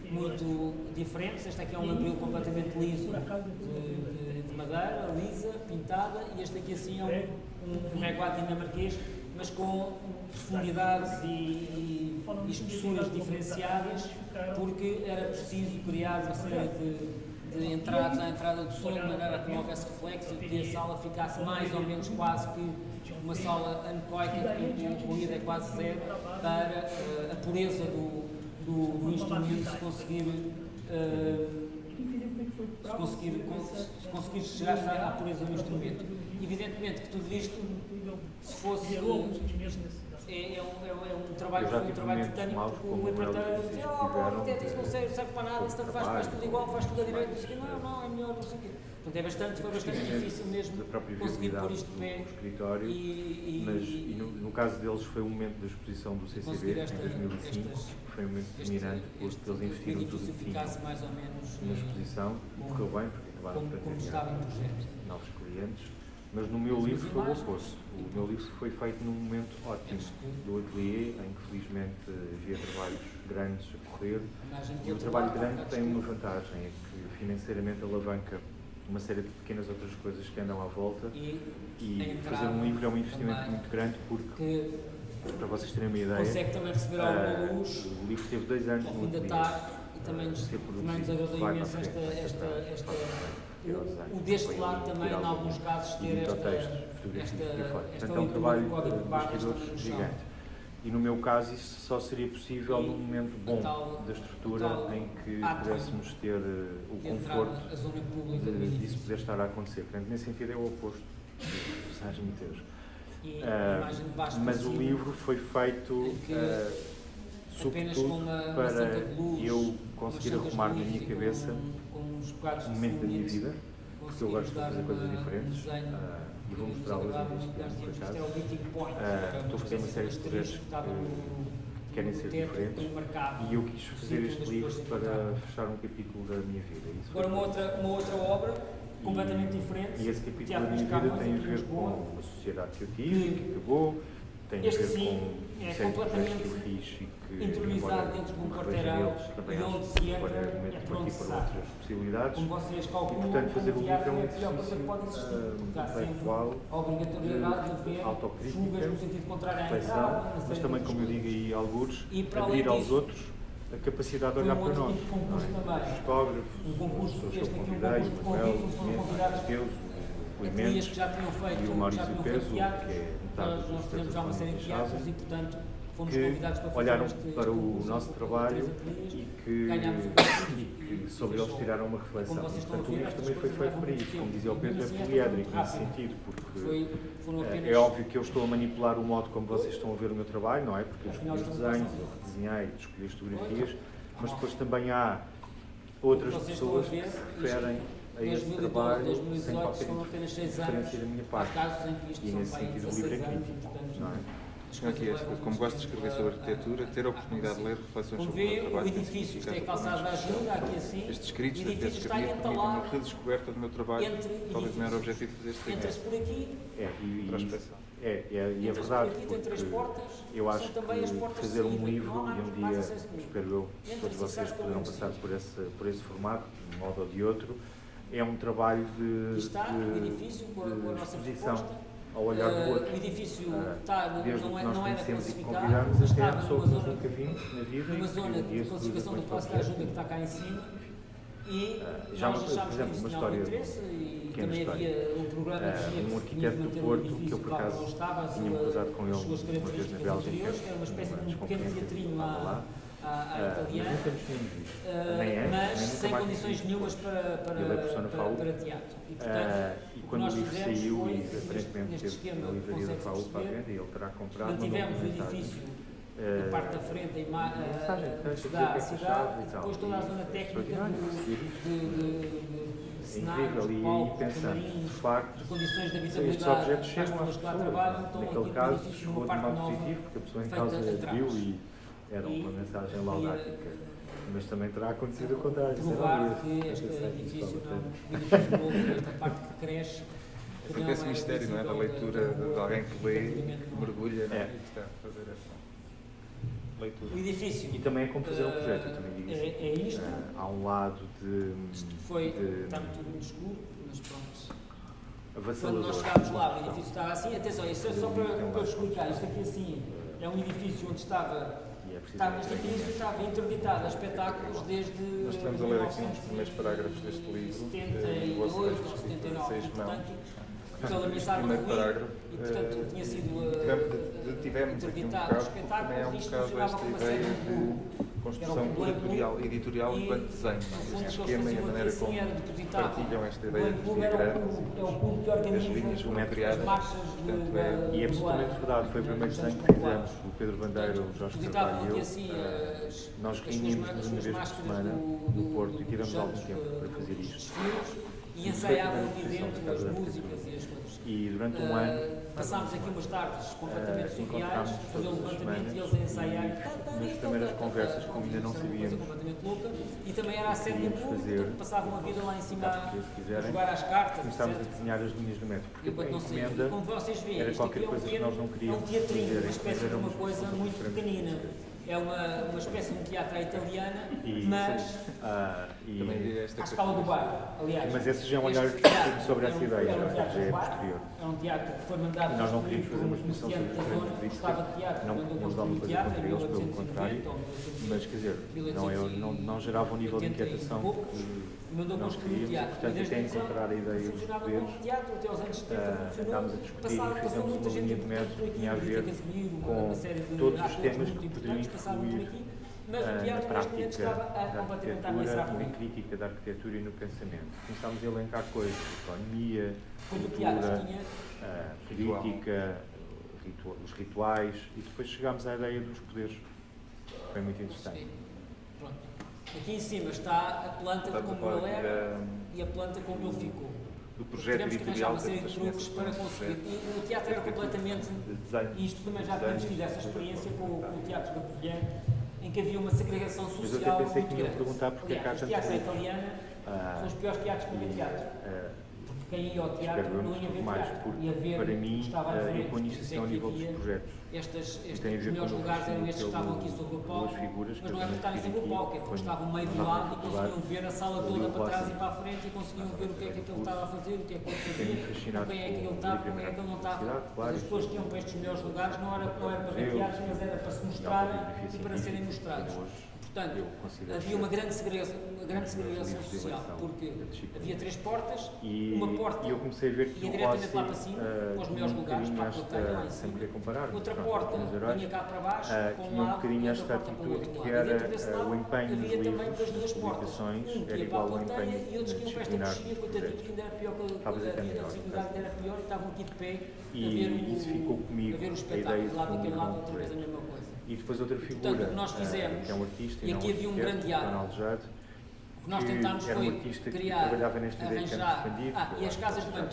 muito diferentes. Este aqui é um lambril completamente liso, de madeira, lisa, pintada, e este aqui assim é um reguado dinamarquês, mas com profundidades e espessuras diferenciadas, porque era preciso criar uma série de entradas à entrada do som, de maneira que não houvesse reflexo e que a sala ficasse mais ou menos quase que uma sala anecoica, que o ruído é quase zero, para a pureza do instrumento se conseguir chegar à pureza do instrumento. Evidentemente que tudo isto, se fosse é um trabalho titânico, porque o empreiteiro diz, isso não serve para nada, isso faz tudo igual, faz tudo a direito, não, é melhor, não sei o quê. Portanto, foi bastante difícil mesmo conseguir pôr isto de pé. Mas no caso deles foi um momento da exposição do CCB, em 2005, foi um momento determinante, porque eles investiram tudo o que tinham na exposição, e correu bem, porque acabaram de ter novos clientes. Mas no meu livro foi o oposto. O meu livro foi feito num momento ótimo do ateliê, em que felizmente havia trabalhos grandes a correr. E o trabalho grande tem uma vantagem, é que financeiramente alavanca uma série de pequenas outras coisas que andam à volta. E fazer um livro é um investimento muito grande, porque, para vocês terem uma ideia, consegue também receber alguma luz. O livro teve 2 anos no ateliê. E também nos agradou imenso o deste lado também, em alguns casos, ter esta é um trabalho de bastidores gigante. E no meu caso isso só seria possível num momento bom da estrutura em que pudéssemos ter o conforto disso poder estar a acontecer. Portanto, nesse sentido é o oposto dos personagens meteus. Mas o livro foi feito sobretudo para eu conseguir arrumar na minha cabeça um momento da minha vida, porque eu gosto de fazer coisas diferentes e vou mostrá-las por acaso. Estou a fazer uma série de projetos que querem ser diferentes e eu quis fazer este livro para fechar um capítulo da minha vida. Agora uma outra obra completamente diferente. E esse capítulo da minha vida tem a ver com a sociedade que eu tive, que acabou, tem a ver com é completamente interiorizado dentro de um quarteirão e onde se entra é por onde se sai. Como vocês calculam, portanto, fazer o livro é um exercício intelectual, a obrigatoriedade de ver fugas no sentido contrário à entrada, mas também, como eu digo aí, algures, abrir aos outros a capacidade de olhar para nós. Os fotógrafos, as pessoas que eu convidei, o Manuel, o Teus, o Clemente e o Maurício Peso, que é metade dos teatros e, portanto, fomos que convidados para olharam para o nosso trabalho e que sobre eles tiraram uma reflexão. Portanto, o livro também foi feito para isso, como dizia o Pedro, é poliédrico nesse sentido, porque é óbvio que eu estou a manipular o modo como vocês estão a ver o meu trabalho, não é? Porque eu escolhi os desenhos, eu redesenhei, escolhi as fotografias, mas depois também há outras pessoas que se referem a este trabalho sem qualquer referência da minha parte. E nesse sentido o livro é crítico, não é? Aqui como gosto de escrever sobre arquitetura, ter a oportunidade de ler reflexões sobre o meu trabalho. O edifício, isto é calçada da ajuda, aqui assim. Estes escritos da Pedro Caminha permitem uma redescoberta do meu trabalho. Talvez o maior objetivo de fazer este livro. Entra-se por aqui. E é verdade, porque eu acho que fazer um livro, e um dia, espero eu, todos vocês poderão passar por esse formato, de um modo ou de outro, é um trabalho de exposição ao olhar do outro. O edifício desde que nós não era conhecemos e classificado, convidamos até a está pessoa que nós nunca vimos na vida. Numa zona de classificação do Palácio da Ajuda que está cá em cima. E nós achámos que isso tinha algum interesse e também havia um programa que dizia um arquiteto do Porto, que eu por acaso tinha-me cruzado com ele uma vez na Bélgica, era uma espécie de um pequeno teatrinho à italiana, nunca nos tínhamos visto, mas sem condições nenhumas para teatro. E quando o livro saiu e aparentemente teve na livraria da FAU para a venda, e ele terá comprado, mantivemos o edifício na parte da frente, da cidade, depois toda a zona técnica de cenários, de palco, de camarim, de condições de habitabilidade estes objetos para as chegam às pessoas que lá pessoas. trabalham, estão Naquele aqui no caso, edifício, chegou numa de parte modo nova, positivo, porque a pessoa em feita causa atrás. viu e era uma mensagem laudática. Mas também terá acontecido o contrário. Provar que este edifício novo, esta parte que cresce. Porque esse mistério, não é? Da leitura de alguém que lê, mergulha, não é? E está a fazer essa. leitura. O edifício. E também é como fazer um projeto, eu também digo isso. É isto. Há um lado de... Isto está tudo muito escuro, mas pronto. Avassalador. Quando nós chegámos lá, o edifício estava assim, atenção, isto é só para eu explicar, isto aqui assim, é um edifício onde este edifício estava interditado a espetáculos desde Nós estamos a ler aqui uns primeiros parágrafos deste livro, 78 ou 79, portanto, pela mensagem primeiro parágrafo, e portanto tinha sido tivemos aqui um interditado bocado, o espetáculo, também é um isto bocado funcionava esta como uma ideia série de construção editorial enquanto desenho, este esquema e a maneira como partilham esta ideia dos diagramas e das linhas geometriadas, portanto E é absolutamente verdade, foi o primeiro desenho que fizemos, o Pedro Bandeira, o Jorge Carvalho e eu. Nós reunimos-nos uma vez por semana no Porto e tivemos algum tempo para fazer isto. E ensaiavam aqui dentro as músicas e as coisas. E durante um ano passámos aqui umas tardes completamente surreais, fazer um levantamento e eles a ensaiarem. Nas primeiras conversas, como ainda não sabíamos, completamente louca. E também era a série do público, passavam a vida lá em cima a jogar às cartas. Começámos a desenhar as linhas do método, porque a encomenda como vocês veem, era isto qualquer aqui coisa que nós não queríamos é um teatrinho, fazer, uma espécie de uma coisa muito pequenina. fazer. É uma espécie de um teatro à italiana, E, mas e, à escala do bar, aliás. mas esse já é um olhar sobre essa ideia, já é posterior. É um teatro que foi mandado E nós não queríamos fazer uma exposição sobre da zona, a gostava de teatro, não mandou tínhamos construir alguma um coisa teatro contra em eles, pelo 1890 contrário, ou mas quer dizer, não gerava o nível de inquietação que mandou nós construir o queríamos, teatro. portanto, até encontrar a ideia dos Funcionava poderes, como teatro, até aos anos 70 funcionou. andámos a discutir e Passou fizemos muita uma gente linha de importante método por que aqui, tinha a ver Henrique Casimiro, com uma série de todos os atores temas muito que poderiam importantes passavam por influir aqui, mas o na teatro neste prática momento estava da completamente a arquitetura ameaçar e ruim. na crítica da arquitetura e no pensamento. Começámos a elencar coisas, economia, Quando o teatro cultura, tinha política, os rituais, e depois chegámos à ideia dos poderes. Foi muito interessante. Pronto. Aqui em cima está a planta como ele era e a planta como ele ficou. do projeto editorial uma série de truques para conseguir. O teatro era completamente. E isto também já tínhamos tido essa experiência com o Teatro da Covilhã, em que havia uma segregação social. Mas eu até pensei muito que iam grande. perguntar porque é que há Aliás, tanto o teatro tempo. italiana são os piores teatros que havia teatro. Porque quem ia ao teatro Espero não ia ver mais, teatro. porque Ia ver, para mim estava a eu ver, ponho isto assim ao nível dos projetos. Estes tem a ver melhores com lugares eram estes que estavam aqui duas sobre o palco, figuras que mas eu não é por estarem tenho sobre o aqui, palco, é porque quando estavam meio do estava lado e a conseguiam ver a sala ali toda o para trás clássico. e para a frente e conseguiam ver o que é que ele estava a fazer, o que é que ele Fiquei fazia, fascinado com quem é que ele com estava, a com quem é que ele não estava. Universidade, claro. As pessoas que iam para estes melhores lugares não era para ver teatros, mas era para se mostrarem e para serem mostrados. Portanto, havia uma grande segregação social, porque havia 3 portas, uma porta e eu comecei a ver que ia o diretamente Rossi lá para cima, para os melhores lugares, para a plateia lá em sem cima. querer comparar, Outra mas porta pronto, nos heróis, vinha cá para baixo, com um tinha um lado, bocadinho e esta outra porta para o atitude outro que lado. E era dentro desse lado o empenho nos havia também livros, das duas das portas. publicações, Um que era ia para a igual ao plateia empenho e outros que iam para esta disciplinar coxinha, coitadinhos, que ainda era pior, Talvez a até vida, a melhor, desigualdade ainda era pior e estavam aqui de pé E a ver isso ficou comigo, a ver o a espetáculo, ideia de lado de daquele um lado, bom outra vez a projeto. mesma coisa. E depois outra figura, Portanto, o que nós fizemos, que é um artista e não aqui havia um arquiteto, grande ato, Donald Judd, o que nós tentámos era um foi artista que criar, trabalhava nesta ideia de campo arranjar, expandido, e as casas de banho,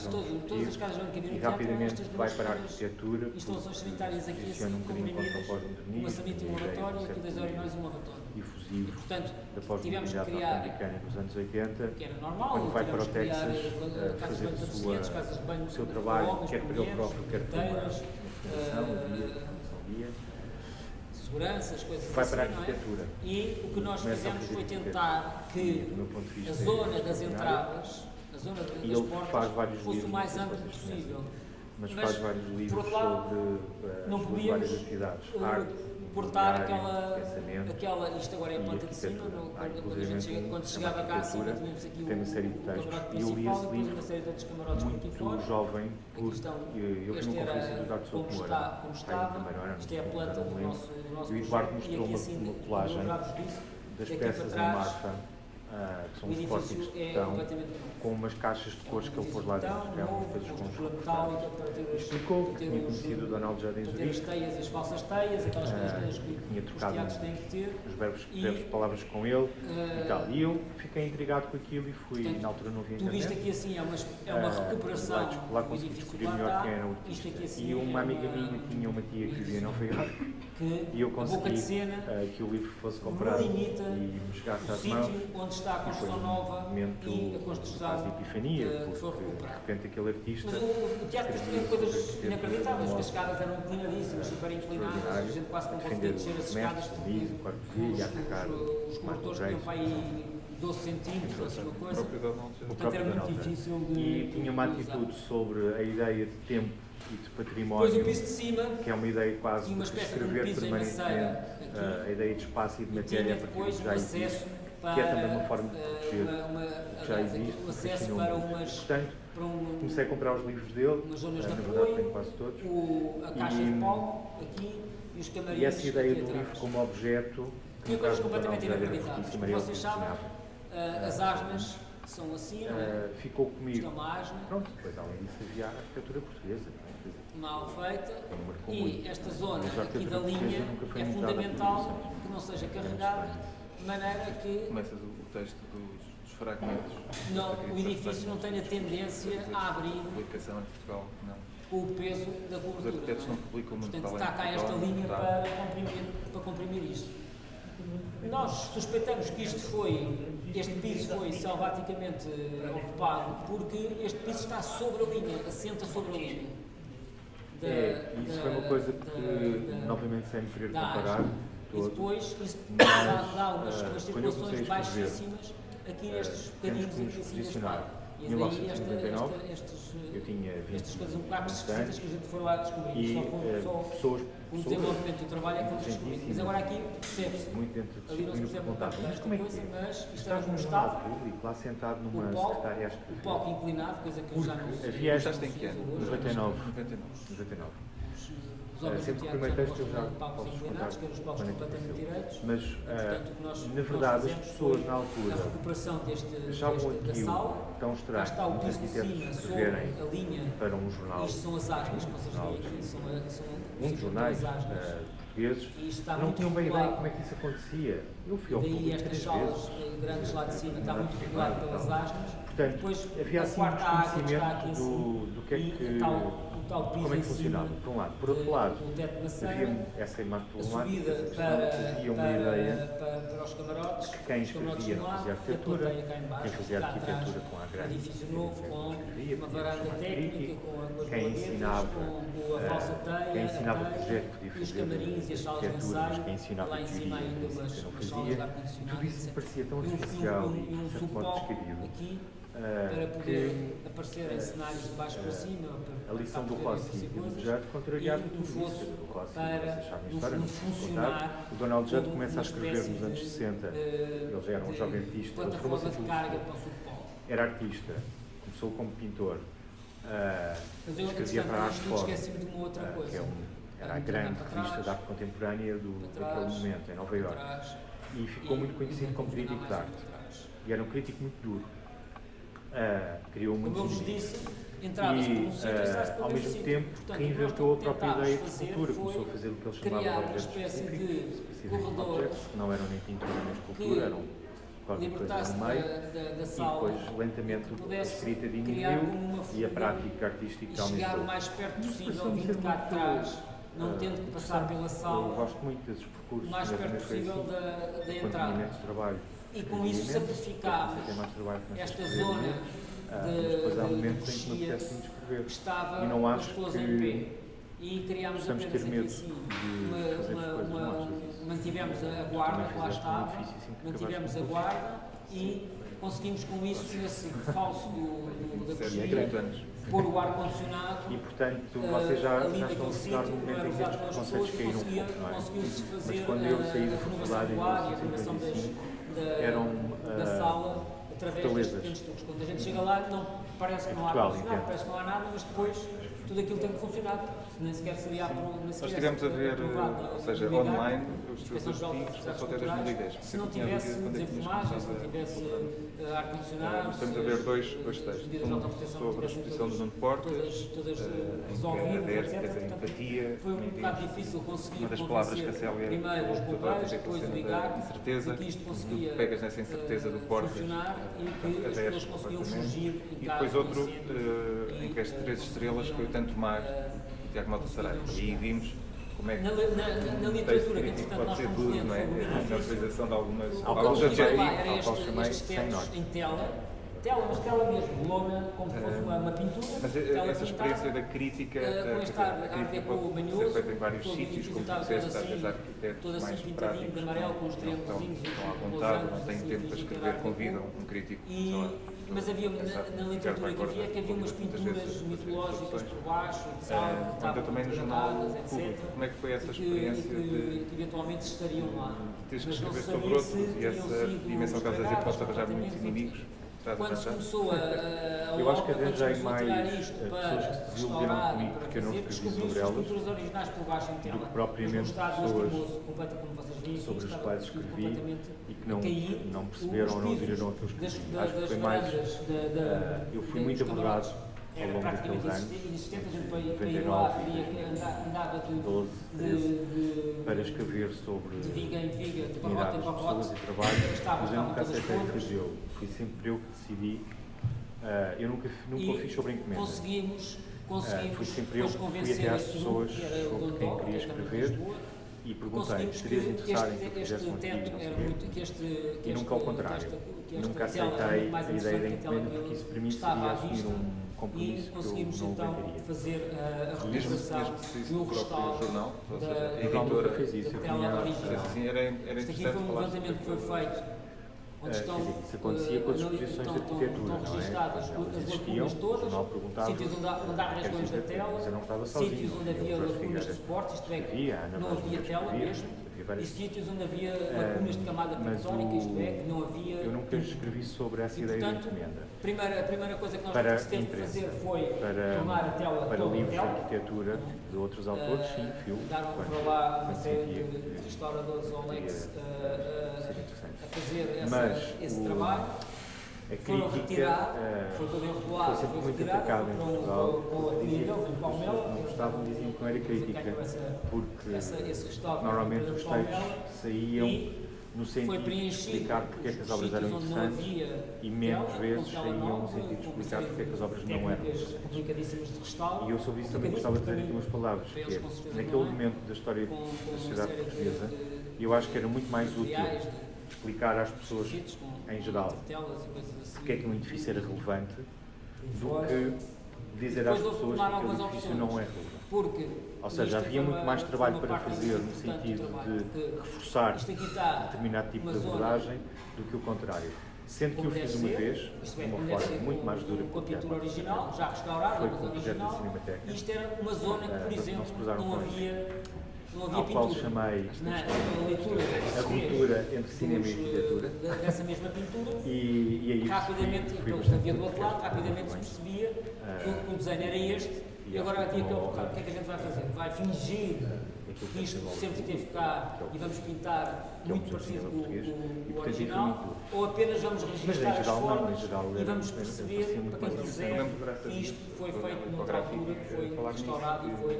todas as casas de banho que havia no e teatro, eram rapidamente estas vai duas para a pequenas arquitetura, instalações sanitárias aqui posiciona assim, um bocadinho contra o comprimidas, pós-modernismo, uma sanita e um a ideia oratório, do aqui 2 orinóis e um lavatório. difusivo Portanto, da tivemos que pós-modernidade criar, norte-americana dos anos 80, que era normal, quando vai para o tivemos que criar Texas casas de fazer banho para a deficientes, casas de banho o seu para trabalho, homens, quer para para ele mulheres, próprio, quer para uma inteiras, fundação, segurança, as coisas vai assim, para a não é? arquitetura. E o que nós Começa a fizemos fazer foi arquitetura. tentar que Do meu ponto de vista, a é zona das extraordinário. entradas, a zona E das ele faz portas, vários fosse o livros, mais não sei se amplo vocês possível. mas Mas, faz vários livros por outro lado, sobre não as suas podíamos, várias atividades, eh, arte, portar imobiliário, pensamento, isto agora é a e planta de cima, arquitetura. quando Há, a gente inclusive, chega, quando chegava cá acima, tínhamos aqui tem uma série de o textos. camarote E eu li principal esse e depois livro uma série de outros camarotes por aqui fora. muito jovem, Aqui porque estão, eu fui este numa era conferência do Dr. como Souto está, como Moura, estava, primeiro ano, isto é a planta não do me lembro. nosso E o Eduardo projeto, e mostrou aqui assim, uma colagem lembrados disso, das e aqui peças para em trás, Marfa, que são o os pórticos edifício de é betão, completamente com umas caixas de cores que ele pôs lá dentro, que eram coisas com explicou que tinha conhecido o Donald Judd em para ter as Zurique, teias, as falsas teias, aquelas coisas que tinha os trocado teatros têm que ter. os verbos, E, as palavras com ele e tal. E eu fiquei intrigado com aquilo e fui, portanto, na altura não havia tudo isto internet. aqui assim é uma recuperação Lá do consegui edifício descobrir que lá melhor está. quem era o Isto artista. aqui assim E uma é amiga minha tinha uma tia que vivia em Nova Iorque que e eu a boca de consegui cena que o livro fosse comprado limita e me chegasse o às mãos. sítio onde está a construção nova e a construção quase epifania, que foi porque recuperada. de repente aquele artista... Mas o teatro tinha coisas inacreditáveis, as escadas eram inclinadíssimas, super inclinadas, a gente quase não conseguia descer as escadas, e atacar os corredores tinham para aí 12 centímetros, assim, uma coisa. Portanto, era muito difícil de... E tinha uma atitude sobre a ideia de tempo e de património, depois o piso de cima, que é uma ideia quase uma de espécie de escrever piso em permanentemente maceira a ideia de espaço e de matéria a partir depois do que um já acesso existe, para que é também uma forma de proteger o que já existe, um acesso fascinou-me para muito. umas... Portanto, para comecei a comprar os livros dele, umas zonas de na verdade apoio, tenho quase todos, a caixa de palco aqui e os camarins. e essa ideia aqui do atrás. livro como objeto, que Tinha no coisas caso do completamente Donald era inacreditáveis. fortíssimo, Como era ele vocês que sabem, desenhava. as asnas são assim, não é? Ficou comigo. Isto é uma asna, Pronto, depois além disso havia a arquitetura portuguesa, não é? Quer dizer, mal feita, marcou e muito. esta zona Mas a aqui da arquitetura portuguesa linha nunca foi é muito dada por fundamental isso. que não seja carregada, de maneira que Começas o texto dos fragmentos. não, o edifício não tenha tendência a abrir Publicação em Portugal, não. com o peso da Os cobertura. arquitetos não publicam muito Portanto, para está cá além de esta Portugal, linha está. para comprimir isto. Nós suspeitamos que este piso foi selvaticamente ocupado porque este piso está sobre a linha, assenta sobre a linha. Isso foi uma coisa que, novamente, sem me querer comparar, e depois isso mas, dá umas quando eu comecei a circulações escrever, baixíssimas aqui nestes bocadinhos temos que nos aqui assim deste posicionar. lado. Em E daí 1999, eu tinha 20 estas coisas um bocado anos, esquisitas que a gente foi lá descobrir. e Só pessoas, o desenvolvimento do trabalho é que vamos descobrir. Mas agora aqui percebe-se. muito dentro de Ali não se disciplina, percebe perguntavam, mas como é que coisa, é? mas isto era Estás como num jornal estava. público, lá sentado numa O palco, secretária a o palco inclinado, coisa que eu já não sei. havia esta Começaste em que ano? 99. 99. 99. Os homens Sempre do que o teatro primeiro já texto eu não já gostam de palcos posso inclinados, contar que eram os palcos quando é que completamente aconteceu. direitos. Mas, Portanto, o que nós na verdade, as fizemos pessoas foi na altura a recuperação achavam da aquilo sala. tão Cá estranho está o os piso de cima arquitetos sobre escreverem a linha. para um jornal, Isto são as asnas que vocês veem aqui, são um dos jornais as asnas. portugueses, E isto está não muito tinham bem ideia regulado. como é que isso acontecia. Eu fui ao Daí público estas 3 salas vezes. grandes lá de cima está muito regulado pelas asnas. Portanto, Depois havia a assim um quarta área que está aqui desconhecimento do que é e que... o tal piso como é em que funcionava, cima por um lado. Por outro lado, o teto de maceira, havia essa imagem a problemática, subida essa questão, havia uma ideia para os camarotes, que quem os camarotes escrevia no não lado, fazia e a arquitetura, plateia cá em baixo, quem fazia cá atrás, arquitetura com a grande edifício novo, com escrevia, uma podia varanda chamar técnica, crítico, com as quem baladetas, ensinava, com a falsa teia, quem ensinava a o teia, projeto podia e os fazer camarins e as salas de arquitetura, mas ensaio, quem ensinava lá em cima teoria, ainda quem umas não salas de fazia, ar-condicionado, tudo isso etc. parecia tão E artificial um e, de certo modo, subpalco descabido. aqui, para poder que aparecer em cenários de baixo para cima, a lição do Rossi e do Judd contrariava tudo isso. O Rossi, vocês sabem a história, não preciso contar. O Donald Judd começa a escrever nos anos 60. Ele já era um jovem artista, ele formou-se em filosofia. Era artista, começou como pintor, escrevia para a Arte Fora, que era a grande revista de arte contemporânea daquele momento, em Nova Iorque. E ficou muito conhecido como crítico de arte. E era um crítico muito duro. Criou muitos Como eu vos inimigos. disse, entrava-se por um sítio e sai-se por Ao outro mesmo sítio. tempo, Portanto, reinventou a o que própria nós ideia de tentámos escultura, fazer começou a fazer o que ele chamava criar de uma objetos espécie específicos, de specific corredor objects, que não eram nem pintura nem escultura, eram qualquer coisa libertasse no meio, da e sala, depois lentamente a pudesse escrita criar diminuiu como uma e a prática artística e chegar o aumentou. mais perto possível, Começou a vindo ser cá de muito, trás, não tendo que passar pela Eu sala, gosto muito desses percursos, o mais mas perto também foi possível assim, da quando tinha entrada. menos trabalho. E com isso sacrificámos esta zona mas depois há de momentos em que não descia apetece escrever. que estava E não com as acho pessoas que em pé. E criámos possamos apenas ter aqui medo assim, de fazer as coisas nossas. mantivemos a guarda que lá estava, um edifício assim que mantivemos a acabaste de guarda e conseguimos com isso, nesse falso da Tinha coxinha, 30 anos. pôr o ar-condicionado. E portanto, vocês já ali estão a naquele chegar no sítio, momento era em que usado estes pelas conceitos pessoas, caíram um pouco, não é? conseguiu-se fazer Mas quando eu saí da a faculdade em renovação do ar e a renovação 1955, da eram sala através destes fortalezas. pequenos truques. Quando a gente chega lá, não, parece que não há Portugal, ar-condicionado, entendo. parece que não há nada, mas depois tudo aquilo tem que funcionar. Nem sequer seria Nós estivemos a ver, ou seja, online, os teus artigos, só até 2010. Se não tivesse desenfumagem, se não tivesse ar-condicionado, estamos a ver dois textos. Um sobre a exposição do Nuno Portas, todas em que resolvidas, adere-se etc. a empatia. Foi um bocado difícil conseguir Uma das palavras que a Célia primeiro os bombeiros, depois o da IGAR, incerteza, que isto conseguia pegas nessa incerteza do Portas, funcionar e que as pessoas conseguiam fugir e depois outro em que as 3 estrelas foi o Tanto Mar, Tiago Mota Saraiva. E aí vimos como como é que na literatura que entretanto nós fomos lendo, não é? Na utilização de alguns adjetivos, ao chamei sem notas. Em mas tela mesmo, lona, como se fosse uma pintura. Mas essa experiência da crítica, pode ser feita em vários sítios, como tu disseste, às vezes arquitetos mais práticos, estão à vontade, não têm tempo para escrever, convidam um crítico. Mas havia, na literatura que havia umas pinturas mitológicas por baixo, de sal, eu também no jornal público, como é que foi essa experiência que eventualmente estariam lá? Teres que escrever sobre outros e essa dimensão que estás a dizer que podes arranjar muitos inimigos? Quando se começou eu acho que arranjei mais pessoas que se desiludiram comigo porque eu não escrevi sobre elas do que propriamente pessoas sobre as quais escrevi e que não perceberam ou não viram aquilo que escrevi. Acho que foi mais. Eu fui muito abordado ao longo daqueles anos, 99 e 12, 13, para escrever sobre atividades, pessoas e trabalho, mas eu nunca aceitei fazer. Fui sempre eu que decidi. Eu nunca o fiz sobre encomenda. Fui sempre eu que fui até às pessoas sobre quem queria escrever e perguntei se terias interessado em que eu fizesse um artigo, não sei. E nunca ao contrário. Nunca aceitei a ideia da encomenda porque isso para mim seria assumir um compromisso que eu não aguentaria. Mesmo se isso do próprio jornal, ou seja, a editora fez isso, era interessante falar sobre isso. Isso acontecia com as exposições de arquitetura, não é? Elas existiam, o jornal perguntava, mas eu não estava sozinho, escrevia, a Ana Vaz escrevia, e sítios onde havia lacunas de camada pictórica, isto é, que não havia... Eu nunca escrevi sobre essa ideia de encomenda. A primeira coisa que nós temos de fazer foi tornar a tela para livros de arquitetura de outros autores, sim, filmes. Daram para lá uma série de restauradores Olex a fazer esse trabalho. A crítica foi sempre muito atacada em Portugal, não gostavam, diziam que não era crítica, porque normalmente os textos saíam no sentido de explicar porque é que as obras eram interessantes e menos vezes saíam no sentido de explicar porque é que as obras não eram interessantes. E eu sobre isso também gostava de dizer aqui umas palavras, que é, naquele momento da história da sociedade portuguesa, eu acho que era muito mais útil explicar às pessoas, em geral, porque é que um edifício era relevante, do que dizer às pessoas que aquele edifício não é relevante. Ou seja, havia muito mais trabalho para fazer no sentido de reforçar determinado tipo de abordagem do que o contrário. Sendo que eu fiz uma vez, de uma forma muito mais dura que o teatro, foi com o projeto da Cinemateca, isto era uma zona que, por exemplo, não havia ao qual chamei a ruptura entre cinema e arquitetura. Dessa mesma pintura, e aí rapidamente, havia do outro lado, rapidamente se percebia que o desenho era este, e agora aqui o que é que a gente vai fazer? Vai fingir que isto sempre teve cá e vamos pintar muito parecido com o original, ou apenas vamos registrar as formas e vamos perceber, para quem quiser, que isto foi feito noutra altura, foi restaurado e foi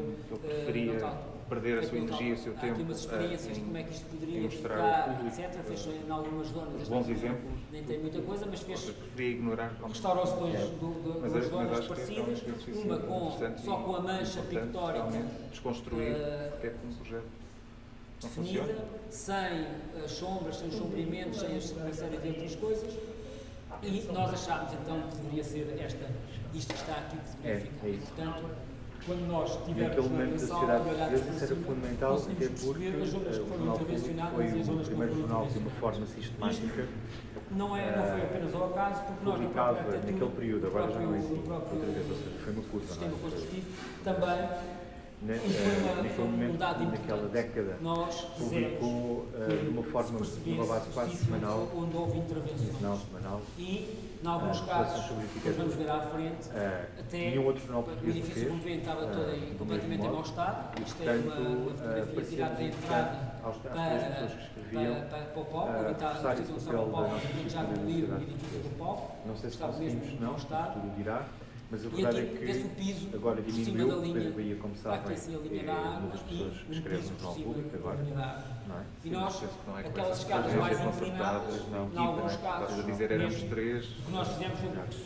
perder a sua energia, o seu tempo. Há aqui umas experiências de como é que isto poderia ficar, etc. Fez em algumas zonas. Bons exemplos. Nem tem muita coisa, mas fez. Preferia ignorar. Restaurou-se duas zonas parecidas, uma só com a mancha pictórica. Desconstruir porque é que um projeto não definida, funciona. sem as sombras, sem os sombrimentos, sem uma série de outras coisas. E nós achámos então que deveria ser isto que está aqui que deveria ficar. Portanto, quando nós tivermos naquele momento da sociedade portuguesa isso era fundamental, até porque o Jornal Público foi o primeiro jornal de uma forma sistemática. Não foi apenas ao acaso, porque nós publicava naquele período, agora já não existe, outra vez, ou seja, foi uma curva. Sistema construtivo também. Naquele momento, naquela década, publicou de uma forma, de uma base quase semanal, onde houve intervenções. Semanal, e, em alguns casos, vamos ver à frente, até nenhum outro jornal o português edifício como vê estava todo completamente em mau estado. Isto é uma fotografia tirada de entrada para o palco, ali está a situação para o palco, já abolir o edifício do palco, não sei se está mesmo em mau estado. Tudo dirá. Mas a verdade é que agora diminuiu, depois veio, como sabem, uma das pessoas que escrevem no Jornal Público agora. não é? E nós, não é aquelas escadas mais inclinadas, em alguns casos, estás a dizer, éramos três. O que nós fizemos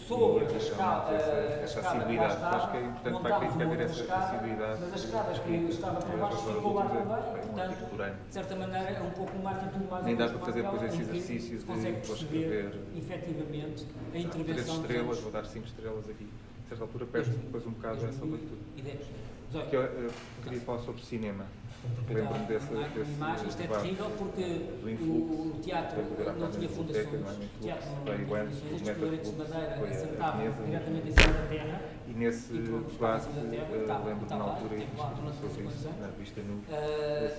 sobre a escada, essa acessibilidade. Acho que é importante para a crítica ter essa acessibilidade. Mas a escada que estava por baixo ficou lá também, portanto, de certa maneira, é um pouco uma atitude mais... Nem dá para fazer depois esse exercício de perceber efetivamente a intervenção... 3 estrelas, vou dar 5 estrelas aqui. A certa altura perde depois um bocado essa leitura. Que eu queria falar sobre cinema. Lembro-me desse isto é terrível porque o teatro não tinha fundações. O teatro não tinha escolheiros de madeira assentavam diretamente em cima da terra. E nesse debate, lembro-me na altura sobre isso, na vista nu,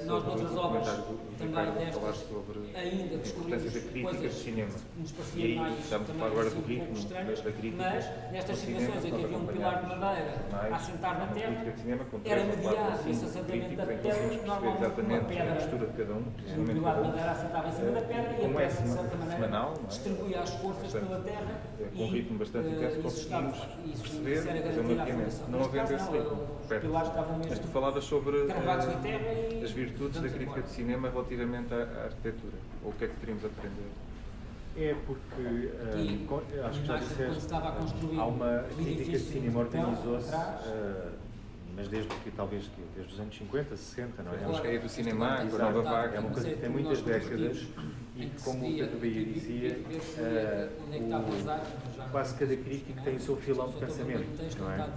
nós noutras obras também destas ainda descobrimos coisas cinema. Que nos pareciam mais estamos a falar agora do ritmo, da crítica, mas nestas situações em que havia um pilar de madeira a assentar na terra, era mediado esse assentamento da pedra, normalmente uma pedra, um pilar de madeira assentava em cima da pedra e a pedra, de certa maneira, distribuía as forças pela terra com um ritmo bastante intenso conseguimos perceber fazer um mapeamento, não havendo esse ritmo. Mas tu falavas sobre as virtudes da crítica de cinema relativamente à arquitetura, ou o que é que teríamos a aprender? É porque, acho que já disseste, há uma crítica de cinema organizou-se, mas desde os anos 50, 60, não é? Acho que é do cinema, a nova vaga. É uma coisa que tem muitas décadas e, como o Pedro Bahia dizia, quase cada crítico tem o seu filão de pensamento, não é?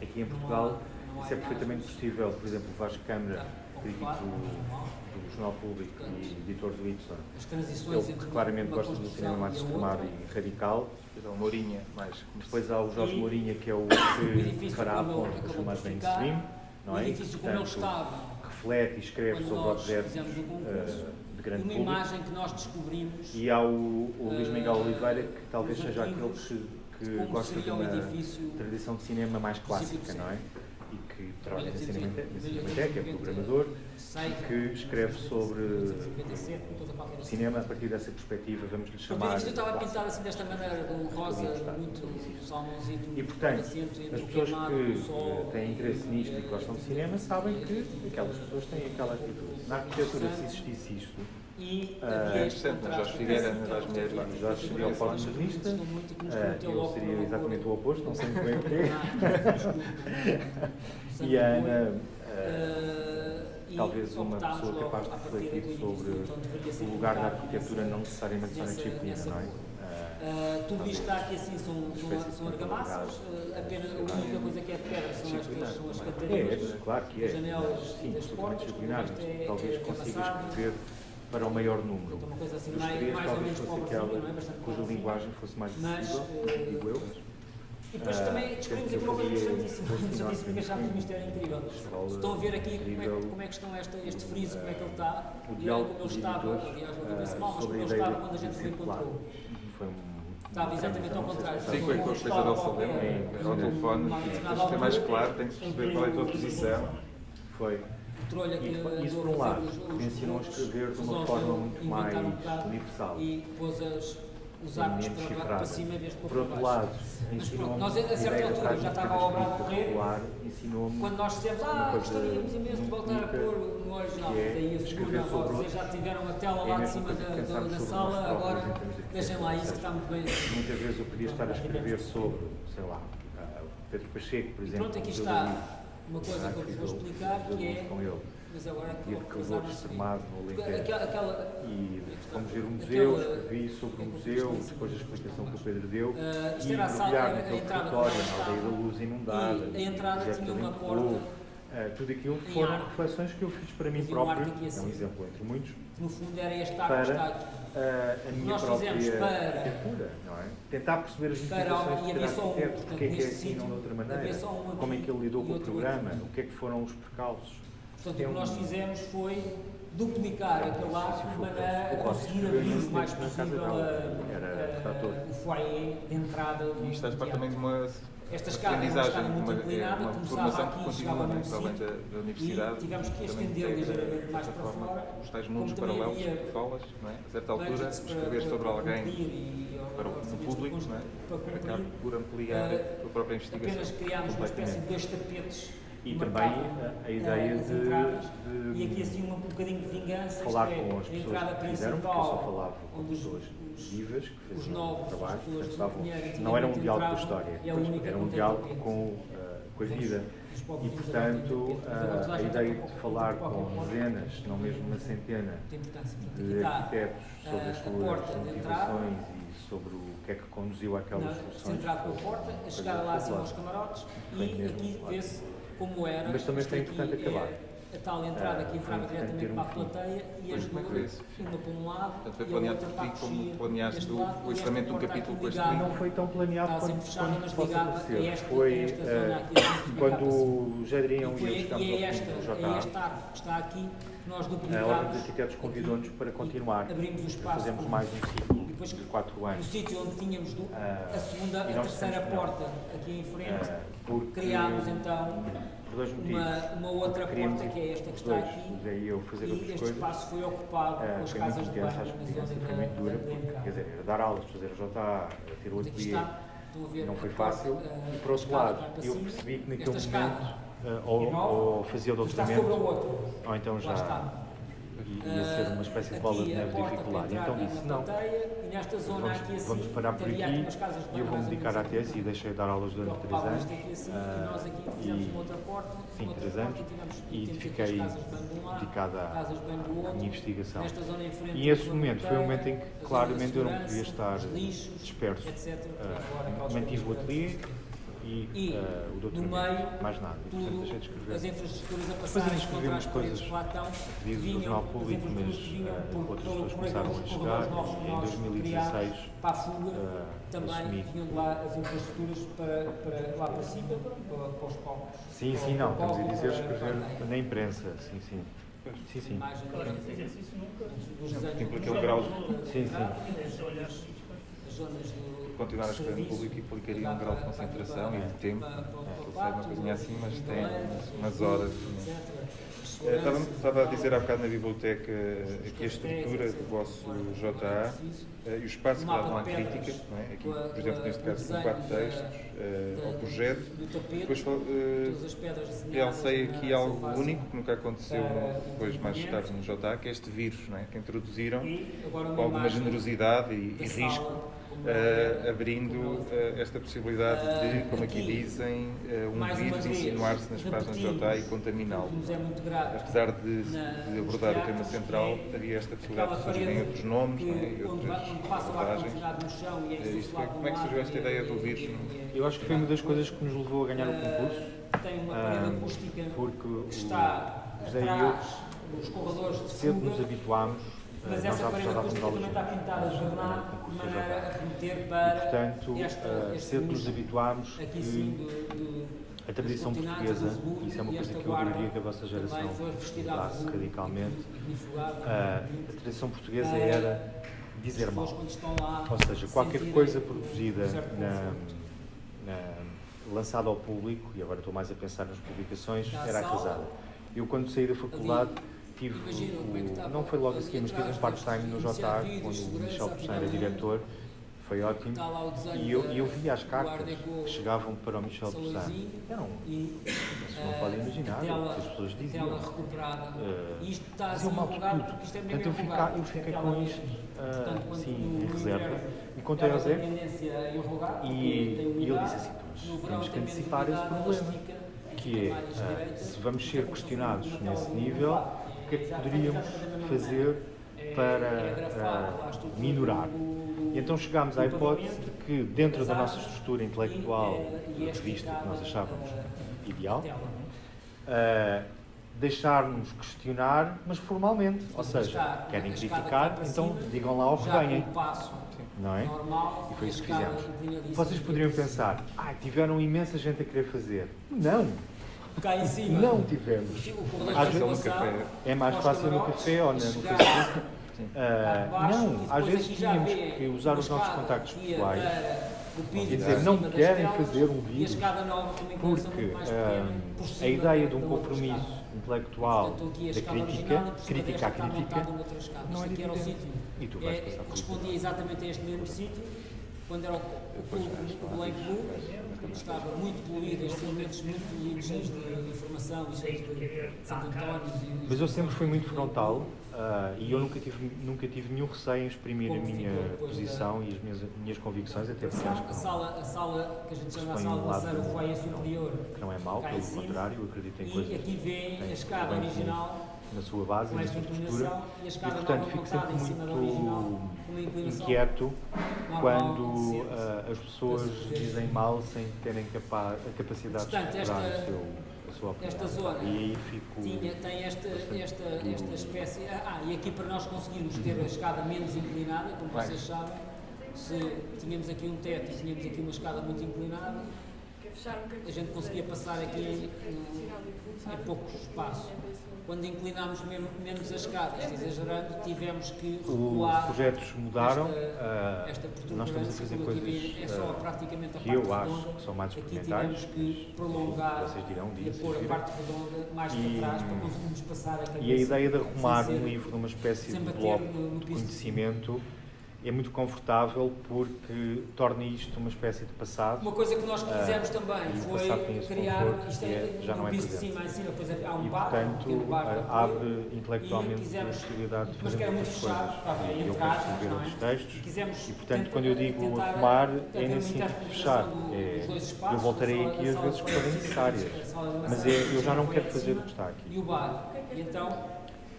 Aqui em Portugal, isso é perfeitamente possível. Por exemplo, o Vasco Câmara, crítico do Jornal Público e editor do Y, ele que claramente gosta do cinema mais extremado e radical. O Mourinha, mais. Depois há o Jorge Mourinha, que é o que fará a ponta com o chamado mainstream, não é? Portanto, reflete e escreve sobre objetos de grande público. Imagem que nós descobrimos. E há o Luís Miguel Oliveira, que talvez seja aquele que gosta de uma tradição de cinema mais clássica, não é? E que trabalha na Cinemateca, é programador, que escreve sobre cinema a partir dessa perspectiva, vamos lhe chamar. Isto estava pintado assim desta maneira, com um rosa muito salmãozito. E portanto, as pessoas que têm interesse nisto e que gostam de cinema sabem que aquelas pessoas têm aquela atitude. Na arquitetura, se existisse isto, é interessante, mas Jorge Figueira, das mulheres lá. Jorge seria o pós-modernista, eu seria exatamente o oposto, não sei muito bem o quê. E a Ana, talvez uma pessoa capaz de refletir sobre o lugar da arquitetura não necessariamente só na disciplina, não é? Tudo isto está aqui assim, são argamassas, apenas a única coisa que é de pedra são as cantarilhas, claro que é, janelas sim, absolutamente disciplinares, talvez consigas escrever para o maior número. Dos três, talvez fosse aquela cuja linguagem fosse mais acessível, digo eu. E depois também descobrimos aqui uma coisa interessantíssima, porque achámos que isto era incrível. Estão a ver aqui como é que estão este friso, como é que ele está, e olha como ele estava, aliás, não deve-se mal, mas como ele estava quando a gente o encontrou. Estava exatamente ao contrário. Sim, com a coisa da Alfalema, ao telefone, tem que ser mais claro, tem que se perceber qual é a tua posição. Foi. E isso, por um lado, me ensinou a escrever de uma forma muito mais universal. E pôs os arcos para cima em vez de pôr por outro lado, ensinou-me nós, a certa altura, já estava a obra a correr, ensinou-me quando nós dissemos, gostaríamos imenso de voltar a pôr no original, daí a segunda, vocês já tiveram a tela lá de cima da sala, agora deixem lá isso que está muito bem. Muitas vezes eu podia estar a escrever sobre, sei lá, Pedro Pacheco, por exemplo. Pronto, aqui está uma coisa que eu vos vou explicar, que é... Mas agora e de calor extremado no Alentejo. E fomos ver o museu, escrevi sobre o museu, depois da explicação que o Pedro deu, e mergulhar naquele território, na aldeia da luz inundada, a entrada tinha uma porta. Tudo aquilo foram reflexões que eu fiz para mim próprio, é um exemplo entre muitos, no fundo era este arco que está aqui. A minha própria arquitetura, não é? Tentar perceber as implicações de ter arquiteto, porque é que é assim, não de outra maneira, como é que ele lidou com o programa, o que é que foram os percalços. Portanto, o que nós fizemos foi duplicar aquele arco de maneira a conseguir abrir o mais possível o foyer de entrada. E isto faz parte também de uma aprendizagem, uma formação que continua para além da universidade. E tivemos que estender ligeiramente mais para fora. Os tais mundos paralelos que tu falas, não é? A certa altura, escrever sobre alguém para o público, não é? Acaba por ampliar a própria investigação. Apenas criámos uma espécie de 2 tapetes E também a ideia de e aqui assim um bocadinho de vingança, falar com as pessoas que fizeram, porque eu só falava com pessoas vivas que faziam o trabalho, não era um diálogo com a história, era um diálogo com a vida. E, portanto, a ideia de falar com dezenas, não mesmo uma centena, de arquitetos sobre as suas motivações e sobre o que é que conduziu àquelas soluções. Centrado pela porta, a chegar lá acima aos camarotes e aqui vê-se como era. Mas também foi importante acabar. A tal entrada que entrava diretamente para a plateia e as duas, uma para um lado. Portanto, foi planeado por ti como planeaste o encerramento do capítulo com este Não foi tão planeado quanto possa parecer. Foi quando o Jadrião e eu chegámos ao fim do JA, está aqui, nós do a Ordem dos Arquitetos convidou-nos para continuar, para fazermos mais um ciclo de 4 anos. No sítio onde tínhamos a segunda, a terceira porta aqui em frente, criámos então por 2 motivos. uma outra porta que é esta que está aqui, e eu fazer outras este coisas. espaço foi ocupado pelas casas de banho. Acho que a experiência foi muito dura, porque, quer dizer, dar aulas, fazer o JA, ter o ateliê, não foi fácil. E por outro lado, eu percebi que naquele momento ou fazia o doutoramento, ou então já ia ser uma espécie de bola de neve dificuldade. Então disse, não, vamos parar por aqui e eu vou-me dedicar à tese e deixei de dar aulas durante 3 anos. Sim, 3 anos, e fiquei dedicado à minha investigação. E esse momento foi um momento em que claramente eu não podia estar disperso. Mantive o ateliê e o doutoramento, mais nada. E, portanto, deixei de escrever. Depois ainda escrevi umas coisas a pedido do Jornal Público, mas outras pessoas começaram a chegar e em 2016 assumi. Vinham lá as infraestruturas para lá para cima, para os palcos. Sim, não, estamos a dizer escrever na imprensa, sim. Implica um grau Sim. continuar a escrever no público implicaria um grau de concentração e de tempo. Foi uma coisinha assim, mas tem umas horas. Estava a dizer há bocado na biblioteca aqui a estrutura do vosso JA e o espaço que dá à crítica, não é? Aqui, por exemplo, neste caso, são 4 textos ao projeto. Depois realcei aqui algo único que nunca aconteceu depois mais tarde no JA, que é este vírus, não é? Que introduziram com alguma generosidade e risco, abrindo esta possibilidade de, como aqui dizem, um vírus insinuar-se nas páginas do JA e contaminá-lo. Apesar de abordar o tema central, havia esta possibilidade de surgirem outros nomes, e outras abordagens. Como é que surgiu esta ideia do vírus? Eu acho que foi uma das coisas que nos levou a ganhar o concurso, porque o José e eu cedo nos habituámos. Mas essa parede acústica também está pintada de jornal, de maneira a remeter para portanto, cedo nos habituámos que a tradição portuguesa, isso é uma coisa que eu diria que a vossa geração mudasse radicalmente, a tradição portuguesa era dizer mal. Ou seja, qualquer coisa produzida, lançada ao público, e agora estou mais a pensar nas publicações, era acasada. Eu, quando saí da faculdade, não foi logo a seguir, mas tive um part-time no JA, quando o Michel Poussin era diretor, foi ótimo, e eu via as cartas que chegavam para o Michel Poussin, vocês não podem imaginar o que as pessoas diziam, diziam mal de tudo, portanto eu fiquei com isto em reserva, e contei ao Zé, e ele disse assim, temos que antecipar esse problema, que é, se vamos ser questionados nesse nível, o que é que poderíamos fazer para minorar? E então chegámos à hipótese de que, dentro da nossa estrutura intelectual da revista, que nós achávamos ideal, deixar-nos questionar, mas formalmente. Ou seja, querem criticar, então digam lá o que venham. Não é? E foi isso que fizemos. Vocês poderiam pensar, tiveram imensa gente a querer fazer. Não! Não tivemos. É mais fácil no café ou no Facebook. Não, às vezes tínhamos que usar os nossos contactos pessoais e dizer, não querem fazer um vírus, porque a ideia de um compromisso intelectual da crítica à crítica, não é evidente. E tu vais passar por isso. Respondia exatamente a este mesmo sítio, quando era o Lake Blue, estava muito poluído, estes elementos muito poluídos, cheios de informação, cheios de Santo António. Mas eu sempre fui muito frontal e eu nunca tive nenhum receio em exprimir a minha posição e as minhas convicções, até porque acho que a sala que a gente chama a sala de lazer, o foyer superior, que não é mau, pelo contrário, eu acredito em coisas. E aqui vem a escada original na sua base e na sua estrutura, e portanto fico sempre muito inquieto quando as pessoas dizem mal sem terem a capacidade de explorar a sua opinião. Esta zona e aí fico tem esta espécie, e aqui para nós conseguirmos ter a escada menos inclinada, como vocês sabem, se tínhamos aqui um teto e tínhamos aqui uma escada muito inclinada, a gente conseguia passar aqui em pouco espaço. Quando inclinámos menos as escadas, exagerando, tivemos que recuar. Os projetos mudaram, esta nós estamos a fazer coisas é só praticamente a que parte eu acho redonda. que são mais Aqui experimentais. tivemos que prolongar e pôr a parte redonda mais para trás para conseguirmos passar a cabeça. E a ideia de arrumar um livro numa espécie de bloco de conhecimento é muito confortável porque torna isto uma espécie de passado. Uma coisa que nós quisemos também foi criar, já não é piso de cima em cima, depois há um e, bar, portanto, abre intelectualmente a possibilidade de fazer muitas coisas. E eu quero escrever outros textos e, portanto, quando eu digo arrumar, é nesse sentido de fechar. Eu voltarei aqui às vezes que forem necessárias, mas eu já não quero fazer o que está aqui. E o bar, e então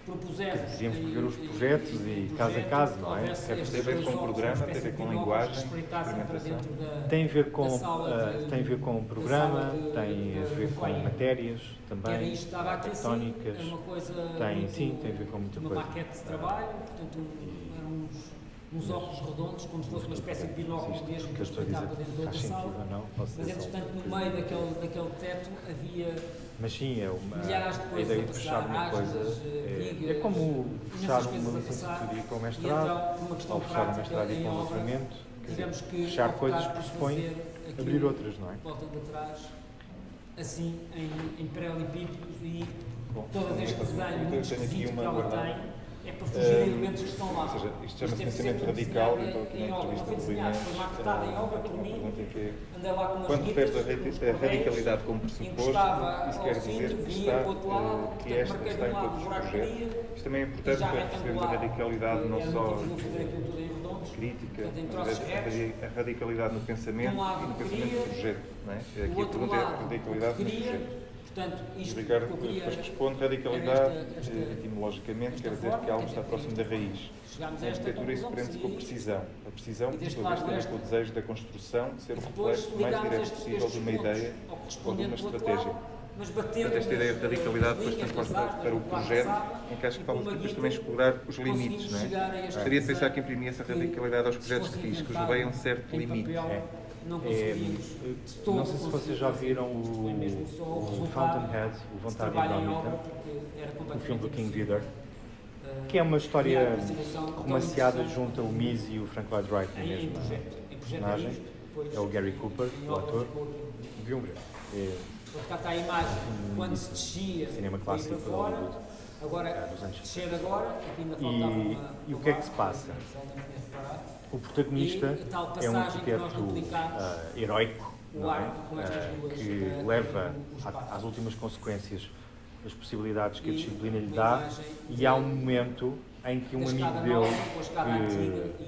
propusemos... Podíamos ver os projetos e caso a caso, não é? Tem a ver com o programa, tem a ver com linguagem, experimentação. Tem a ver com o programa, tem a ver com matérias também, tectónicas, tem a ver com muita coisa. Uma maquete de trabalho, portanto, eram uns óculos redondos, como se fosse uma espécie de binóculo mesmo, que espreitava dentro da sala. Mas, entretanto, no meio daquele teto havia... Mas sim, a ideia de fechar uma coisa é como fechar uma licenciatura com o mestrado, ou fechar o mestrado e com o doutoramento. Fechar coisas pressupõe abrir outras, não é? Voltando atrás, assim, em paralelepípedos e todo este desenho muito esquisito que ela tem. É para fugir de elementos que estão lá. Ou seja, isto chama-se pensamento radical, então aqui na entrevista foi desenhado, foi maquetado em obra por mim, andei lá com umas quando referes a radicalidade como pressuposto, isso quer dizer que esta está em todos os projetos. Isto também é importante para percebermos a radicalidade não só crítica, mas a radicalidade no pensamento e no pensamento do projeto. Não é? Aqui a pergunta é a radicalidade no projeto. Portanto, o Ricardo depois responde: radicalidade, etimologicamente, quer dizer que algo está próximo da raiz. Na arquitetura isso prende-se com a precisão. A precisão, por sua vez, tem a ver com o desejo da construção de ser o reflexo mais direto possível de uma ideia ou de uma estratégia. Portanto, esta ideia de radicalidade depois transporta para o projeto, em que acho que falta depois também explorar os limites, não é? Gostaria de pensar que imprimia essa radicalidade aos projetos que fiz, que os levei a um certo limite. Não sei se vocês já viram o Fountainhead, o Vontade Indómita, o filme do King Vidor, que é uma história romanceada junto ao Mise e o Frank Lloyd Wright na mesma personagem. É o Gary Cooper, o ator. Deviam ver. Cá está a imagem, quando se descia cinema clássico para fora, agora descer agora, aqui ainda faltava e o que é que se passa? O protagonista é um arquiteto heroico, não é? Que leva às últimas consequências as possibilidades que a disciplina lhe dá, e há um momento em que um amigo dele,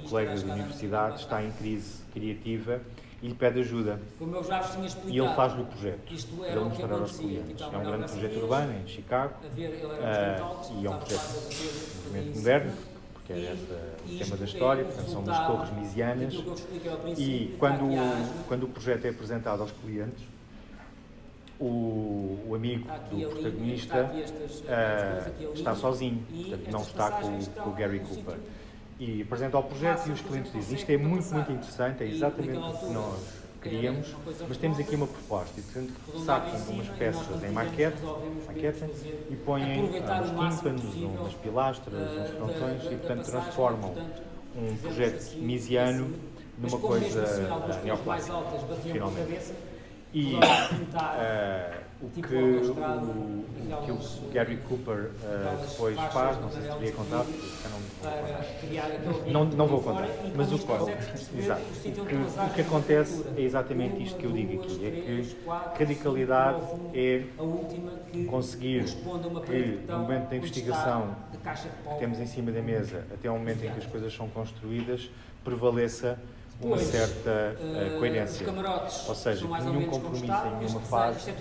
colega de universidade, está em crise criativa e lhe pede ajuda. E ele faz-lhe o projeto para ele mostrar aos clientes. É um grande projeto urbano em Chicago e é um projeto de movimento moderno, que é o tema da história, portanto são umas torres misianas, e quando o projeto é apresentado aos clientes, o amigo do protagonista está sozinho, portanto não está com o Gary Cooper. E apresenta o projeto e os clientes dizem: isto é muito, muito interessante, é exatamente o que nós queríamos, mas temos aqui uma proposta. E portanto sacam umas peças em maquete e põem uns tímpanos, umas pilastras, uns frontões, e portanto transformam um projeto misiano numa coisa neoclássica, finalmente. E o que o Gary Cooper depois faz, não sei se devia contar, porque eu não me criar aquele não vou contar, mas o que acontece é exatamente isto que eu digo aqui, é que radicalidade é conseguir que no momento da investigação que temos em cima da mesa, até ao momento em que as coisas são construídas, prevaleça uma certa coerência. Ou seja, que nenhum compromisso em nenhuma fase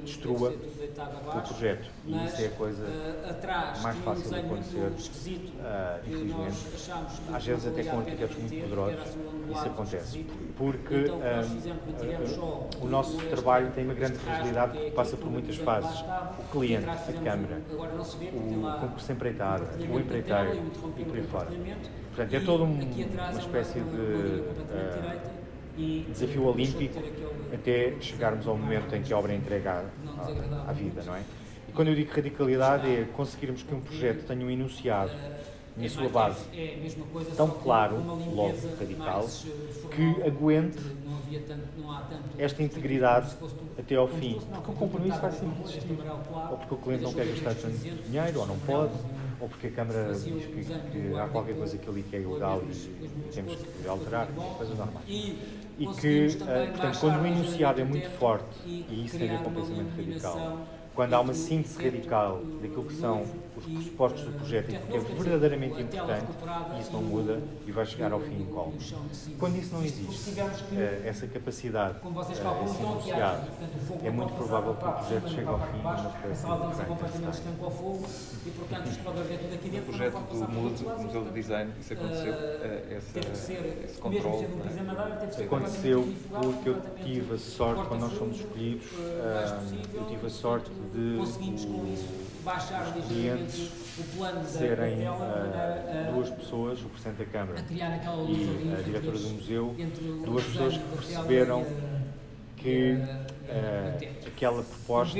destrua o projeto. E isso é a coisa mais fácil de acontecer, infelizmente. Às vezes até com arquitetos muito poderosos, isso acontece. Porque o nosso trabalho tem uma grande fragilidade que passa por muitas fases. O cliente, a câmara, o concurso empreitado, o empreiteiro e por aí fora. Portanto, é toda uma espécie de desafio olímpico até chegarmos ao momento em que a obra é entregue à vida, não é? E quando eu digo radicalidade é conseguirmos que um projeto tenha um enunciado na sua base tão claro, logo radical, que aguente esta integridade até ao fim. Porque o compromisso vai sempre existir. Ou porque o cliente não quer gastar tanto dinheiro, ou não pode, ou porque a Câmara diz que há qualquer coisa que ali que é ilegal e temos que alterar, coisas normais. E que, portanto, quando o enunciado é muito forte, e isso tem a ver com o pensamento radical, quando há uma síntese radical daquilo que são os pressupostos do projeto e que é verdadeiramente importante, isso não muda e vai chegar ao fim incólume. Quando isso não existe, essa capacidade, esse enunciado, é muito provável que o projeto chegue ao fim numa espécie de o projeto do Museu de Design, isso aconteceu, esse controle? Aconteceu porque eu tive a sorte, quando nós fomos escolhidos, eu tive a sorte de os clientes serem duas pessoas, o Presidente da Câmara e a diretora do museu, duas pessoas que perceberam que aquela proposta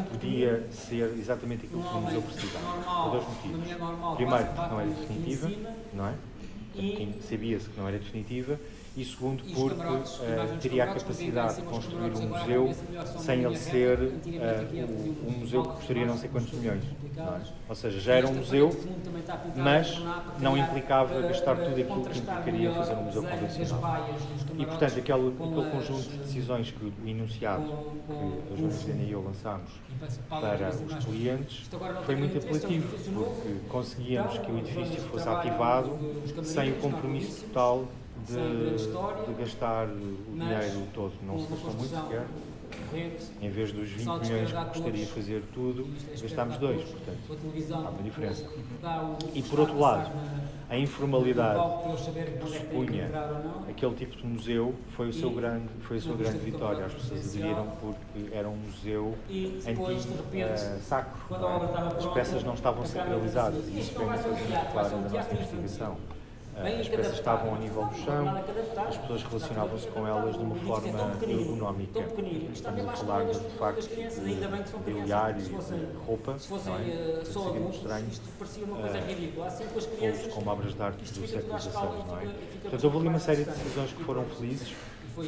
podia ser exatamente aquilo que o museu precisava, por dois motivos. Primeiro, porque não era definitiva, não é? Sabia-se que não era definitiva. E segundo, porque teria a capacidade de construir um museu sem ele ser um museu que custaria não sei quantos milhões. Não é? Ou seja, já era um museu, mas não implicava gastar tudo aquilo que implicaria fazer um museu convencional. E, portanto, aquele conjunto de decisões que o enunciado, que a Joana Helena e eu lançámos para os clientes, foi muito apelativo, porque conseguíamos que o edifício fosse ativado sem o compromisso total de gastar o dinheiro todo. Não se gastou muito sequer. Em vez dos 20 milhões que custaria fazer tudo, gastámos 2, portanto, há uma diferença. E por outro lado, a informalidade que pressupunha aquele tipo de museu foi a sua grande vitória. As pessoas aderiram porque era um museu anti-sacro. As peças não estavam sacralizadas e isso foi uma coisa muito clara da nossa investigação. As peças estavam ao nível do chão, as pessoas relacionavam-se com elas de uma forma ergonómica. Estamos a falar de facto de mobiliário e de roupa, não é? Seria muito estranho. Poucos como obras de arte do século XVI, não é? Portanto, houve ali uma série de decisões que foram felizes,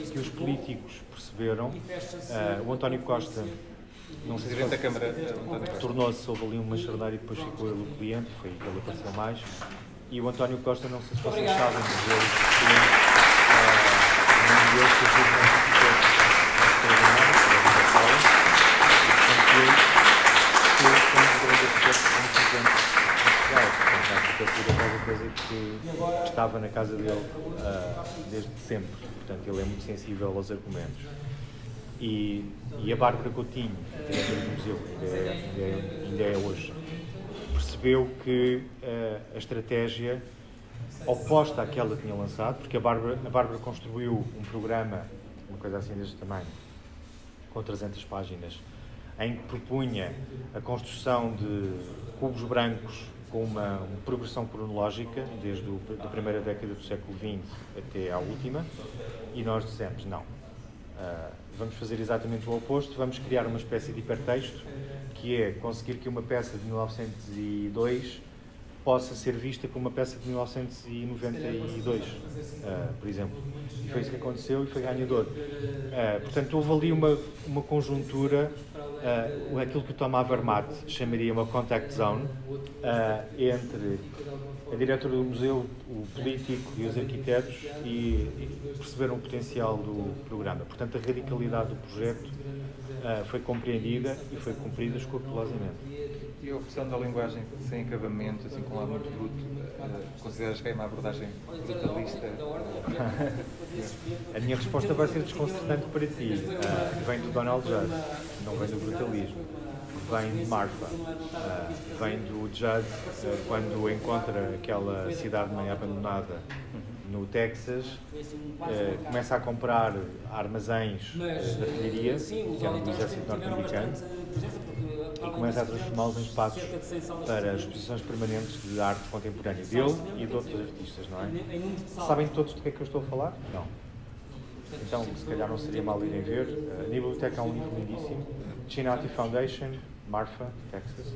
que os políticos perceberam. O António Costa, não sei se tornou-se, houve ali uma charneira e depois ficou ele o cliente, foi que ele apareceu mais. E o António Costa, não sei se vocês sabem, mas ele fez uma uma coisa que estava na casa dele desde sempre. Portanto, ele é muito sensível aos argumentos. E a Bárbara Coutinho, diretora do museu, ainda é hoje, percebeu que a estratégia oposta àquela que tinha lançado, porque a Bárbara construiu um programa, uma coisa assim deste tamanho, com 300 páginas, em que propunha a construção de cubos brancos com uma progressão cronológica, desde a primeira década do século XX até à última, e nós dissemos, não, vamos fazer exatamente o oposto, vamos criar uma espécie de hipertexto, que é conseguir que uma peça de 1902 possa ser vista como uma peça de 1992, por exemplo. E foi isso que aconteceu e foi ganhador. Portanto, houve ali uma conjuntura, aquilo que o Thomas Vermaat chamaria uma contact zone, entre a diretora do museu, o político e os arquitetos e perceberam o potencial do programa. Portanto, a radicalidade do projeto foi compreendida e foi cumprida escrupulosamente. E a opção da linguagem sem acabamento, assim com um lado muito bruto, consideras que é uma abordagem brutalista? A minha resposta vai ser desconcertante para ti. Vem do Donald Judd, não vem do brutalismo. Vem de Marfa, vem do Judd quando encontra aquela cidade meio abandonada no Texas, começa a comprar armazéns de artilharia, que eram do exército norte-americano, e começa a transformá-los em espaços para exposições permanentes de arte contemporânea dele e de outros artistas, não é? Sabem todos do que é que eu estou a falar? Não. Então, se calhar não seria mal irem ver. Na biblioteca há um livro lindíssimo, Chinati Foundation, Marfa, Texas.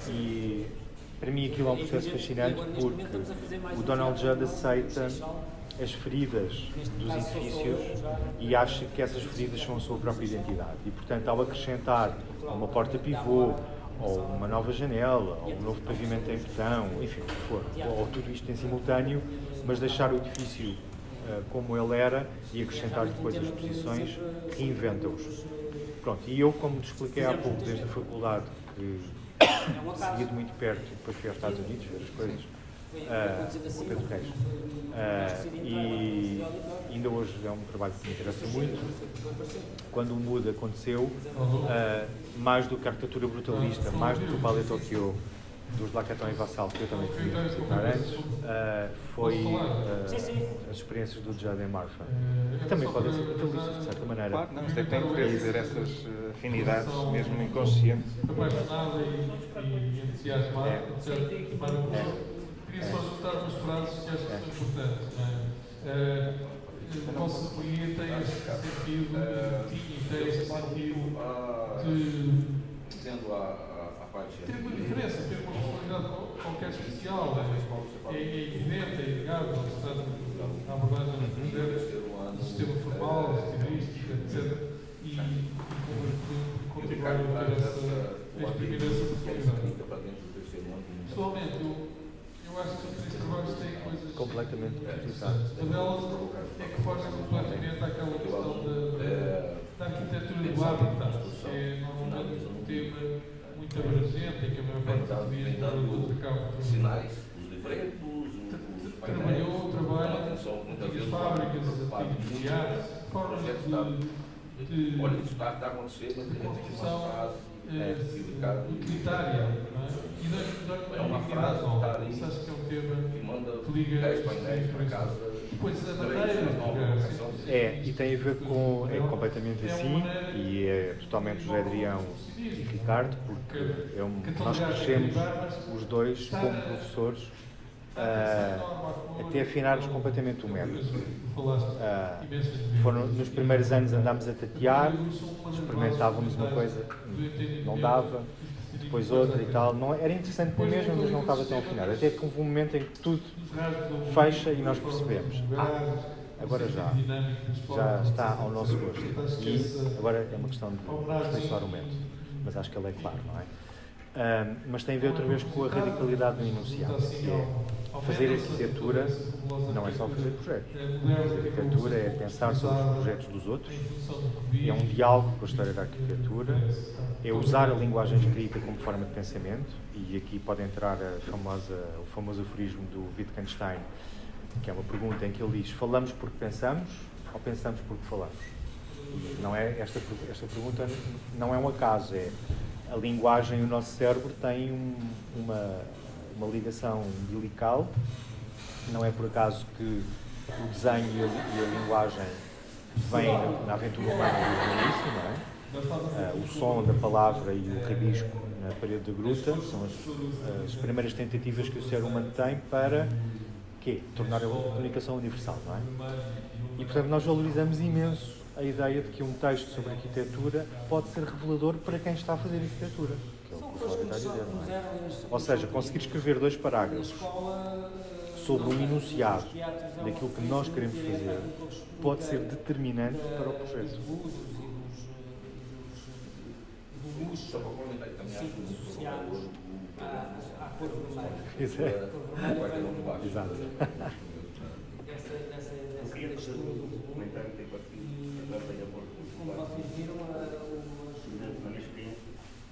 E para mim aquilo é um processo fascinante porque o Donald Judd aceita as feridas dos edifícios e acha que essas feridas são a sua própria identidade. E, portanto, ao acrescentar uma porta pivô, ou uma nova janela, ou um novo pavimento em betão, enfim, o que for, ou tudo isto em simultâneo, mas deixar o edifício como ele era e acrescentar depois as exposições, reinventa-os. Pronto, e eu, como te expliquei há pouco, desde a faculdade, que segui de muito perto, depois fui aos Estados Unidos ver as coisas, o Pedro Reis, e ainda hoje é um trabalho que me interessa muito. Quando o MUD aconteceu, mais do que a arquitetura brutalista, mais do que o Palais Tokyo, dos Lacaton e Vassal, que eu também queria citar antes, foi as experiências do Judd em Marfa. Que também podem ser brutalistas, de certa maneira. Claro, não, tem que ter essas afinidades, mesmo inconscientes. Apaixonada e entusiasmada, queria só juntar umas frases que acho que são importantes. A nossa poesia tem esse sentido, tem esse sentido de ter uma diferença, ter uma personalidade qualquer especial, é evidente, é inegável, portanto, a abordagem do sistema formal, estilística, etc. E continuar a ter a exprimir essa personalidade. Pessoalmente, eu acho que estes trabalhos têm coisas completamente interessantes. A delas é que foge completamente àquela questão da arquitetura do habitat, que é normalmente um tema muito abrangente, em que a maior parte dos dias todos acabam trabalha antigas fábricas, antigos teatros, formas de construção utilitária, não é? E dá uma dignidade nova. Isso acho que é um tema que liga e depois a maneira e tem a ver com, é completamente assim, e é totalmente José Adrião e Ricardo, porque nós crescemos os dois como professores até afinarmos completamente o método. Nos primeiros anos andámos a tatear, experimentávamos uma coisa, não dava, depois outra e tal. Não, era interessante para mesmo, mas não estava tão afinado. Até que houve um momento em que tudo fecha e nós percebemos. Agora já está ao nosso gosto. E agora é uma questão de aperfeiçoar o método. Mas acho que ele é claro, não é? Mas tem a ver outra vez com a radicalidade do enunciado, que é fazer arquitetura não é só fazer projetos. Fazer arquitetura é pensar sobre os projetos dos outros, é um diálogo com a história da arquitetura, é usar a linguagem escrita como forma de pensamento, e aqui pode entrar o famoso aforismo do Wittgenstein, que é uma pergunta em que ele diz: falamos porque pensamos ou pensamos porque falamos? E não é, esta pergunta não é um acaso, é a linguagem e o nosso cérebro têm uma ligação umbilical. Não é por acaso que o desenho e a linguagem vêm na aventura humana desde o início, não é? O som da palavra e o rabisco na parede da gruta são as primeiras tentativas que o ser humano tem para tornar a comunicação universal, não é? E, portanto, nós valorizamos imenso a ideia de que um texto sobre arquitetura pode ser revelador para quem está a fazer arquitetura, que é o que o Flávio está a dizer, não é? Ou seja, conseguir escrever 2 parágrafos sobre um enunciado daquilo que nós queremos fazer pode ser determinante para o projeto. Só para comentar, também acho muito à cor vermelha. Exato. A cor vermelha vem Exato. dessa textura do comentário que tem como vocês viram, a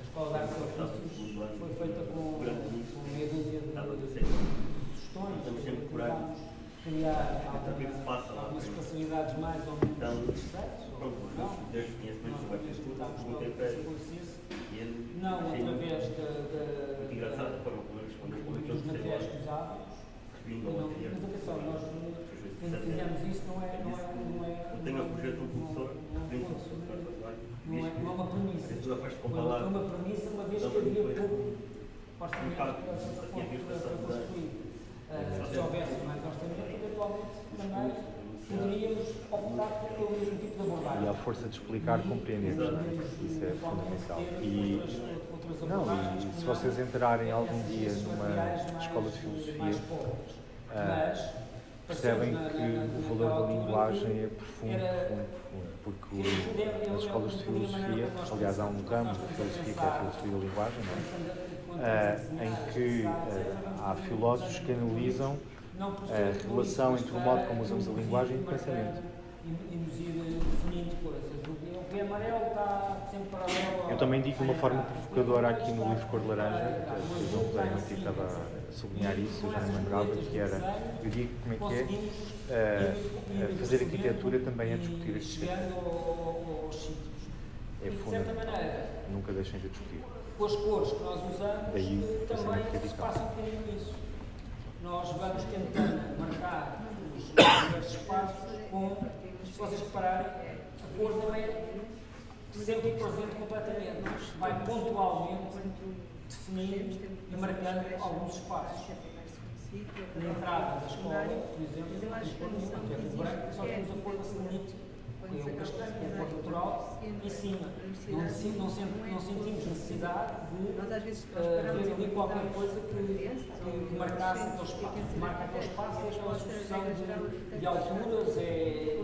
Escola de Artes e Ofícios foi feita com meia dúzia de sugestões. Tentámos criar algumas facilidades mais ou menos interessantes, ou não, tentámos logo que se acontecesse, não através dos materiais que usávamos. Mas atenção, nós quando fizemos isso não é uma premissa. Foi uma premissa, uma vez que havia pouco orçamento para construir. Se houvesse mais orçamento, eventualmente também poderíamos optar pelo mesmo tipo de abordagem. E à força de explicar, compreendemos, não é? Isso é fundamental. E se vocês entrarem algum dia numa escola de filosofia, percebem que o valor da linguagem é profundo, porque nas escolas de filosofia, aliás, há um ramo de filosofia que é a filosofia da linguagem, não é? Em que há filósofos que analisam a relação entre o modo como usamos a linguagem e o pensamento. E nos ir definindo coisas. O pé amarelo está sempre paralelo. Eu também digo de uma forma provocadora aqui no livro Cor de Laranja, que o João aqui estava a sublinhar isso, eu já não lembrava, que era, eu digo como é que é, fazer arquitetura também é discutir arquitetura. É fundamental, nunca deixem de discutir. Com as cores que nós usamos, daí, também se passa um bocadinho isso. Nós vamos tentando marcar os diversos espaços com, se vocês repararem, a cor também é sempre presente completamente. Vai pontualmente definir e marcando alguns espaços. Na entrada da escola, por exemplo, não temos cor nenhuma, que é o branco, só temos a cor da selenite, que é o castanho, que é a cor natural, em cima. Não sentimos necessidade de ver ali qualquer coisa que marcasse aquele espaço. Marca aquele espaço, é uma sucessão de alturas, é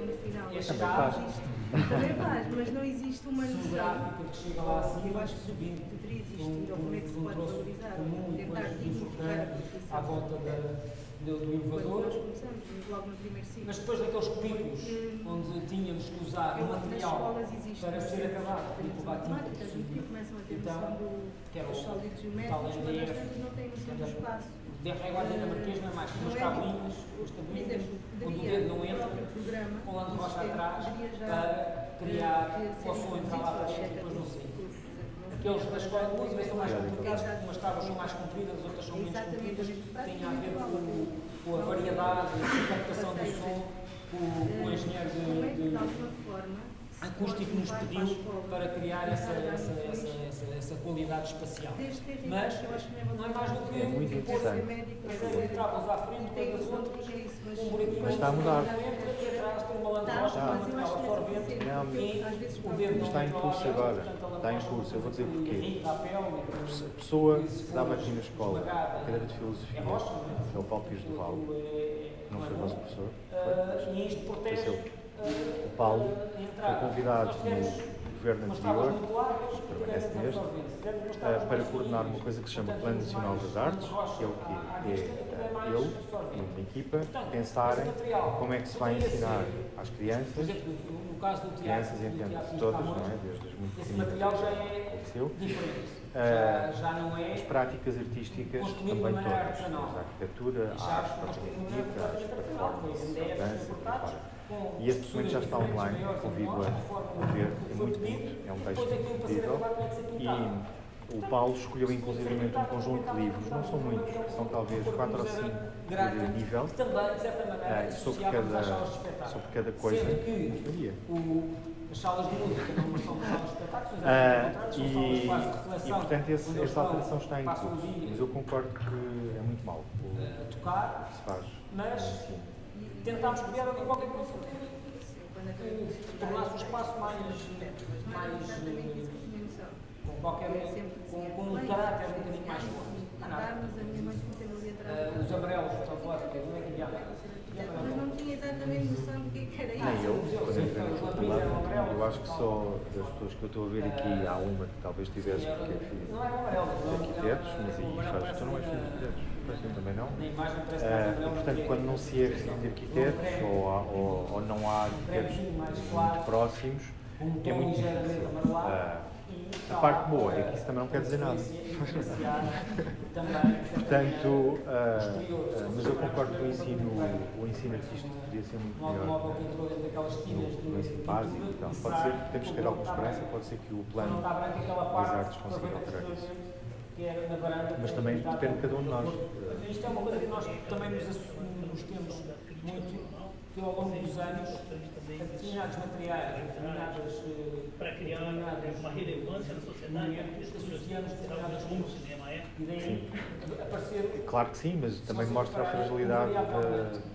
chave. Também faz, mas não existe uma noção que chega lá acima, eu acho que deveria existir, ou como é que se pode valorizar, tentar divulgar à volta do elevador. Nós começamos logo no primeiro ciclo. Mas depois daqueles picos onde tínhamos que usar o material para ser acabado, tipo matemáticas, começam a ter noção dos sólidos geométricos, mas às vezes não têm noção do espaço. De régua dinamarquês não é mais como os cabelinhos, onde o dedo não entra, pulando de rocha atrás, para criar o som entrar lá para dentro e depois não sair. Aqueles da escola de música são mais complicados, porque umas tábuas são mais compridas, outras são menos compridas, têm a ver com a variedade, a captação do som, o engenheiro de acústico nos pediu para criar essa qualidade espacial. Mas não é mais do que muito interessante. entrávamos à frente, coisas outras, um buraquinho, mas está a mudar. atrás tem uma lanterna, absorvente, e o dedo está em curso agora, está em curso, eu vou dizer porquê. A pessoa que dava aqui na escola, cadeira de filosofia, é o Paulo Pires do Val, não foi o nosso professor, foi ele. O Paulo foi convidado no governo anterior, permanece neste, para coordenar uma coisa que se chama Plano Nacional das Artes, que é o quê? É ele e uma equipa pensarem como é que se vai ensinar às crianças, crianças entende-se todas, não é? Desde as muito pequeninas as práticas artísticas também todas, a arquitetura, a arte propriamente dita, as performances, a dança, por aí fora. E este documento já está online, convido a ver, é muito bonito, é um texto incrível e o Paulo escolheu inclusivamente um conjunto de livros, não são muitos, são talvez 4 ou 5 por nível, sobre cada coisa. As salas de música não são salas de espetáculos, e portanto essa alteração está em curso, mas eu concordo que é muito mau o que se faz. Mas tentámos criar ali qualquer coisa que tornasse o espaço mais com um caráter um bocadinho mais forte. Os amarelos, estão a falar de quê? Não é que mas não tinha exatamente noção do que era isso. Nem eu, quando entrei na faculdade. eu acho que só das pessoas que eu estou a ver aqui, há uma que talvez tivesse, porque é filho de arquitetos, mas aí faz, tu não és filho de arquitetos, para quem também não. E, portanto, quando não se é filho de arquitetos, ou não há arquitetos muito próximos, é muito difícil. A parte boa é que isso também não quer dizer nada. Portanto, mas eu concordo que o ensino artístico podia ser muito melhor no ensino básico e tal. Pode ser que temos que ter alguma esperança, pode ser que o plano das artes consiga alterar isso. Mas também depende de cada um de nós. Isto é uma coisa que nós também nos temos muito, que ao longo dos anos, determinados materiais, para criar uma relevância na sociedade, associamos determinadas coisas. E daí aparecer. Claro que sim, mas também mostra a fragilidade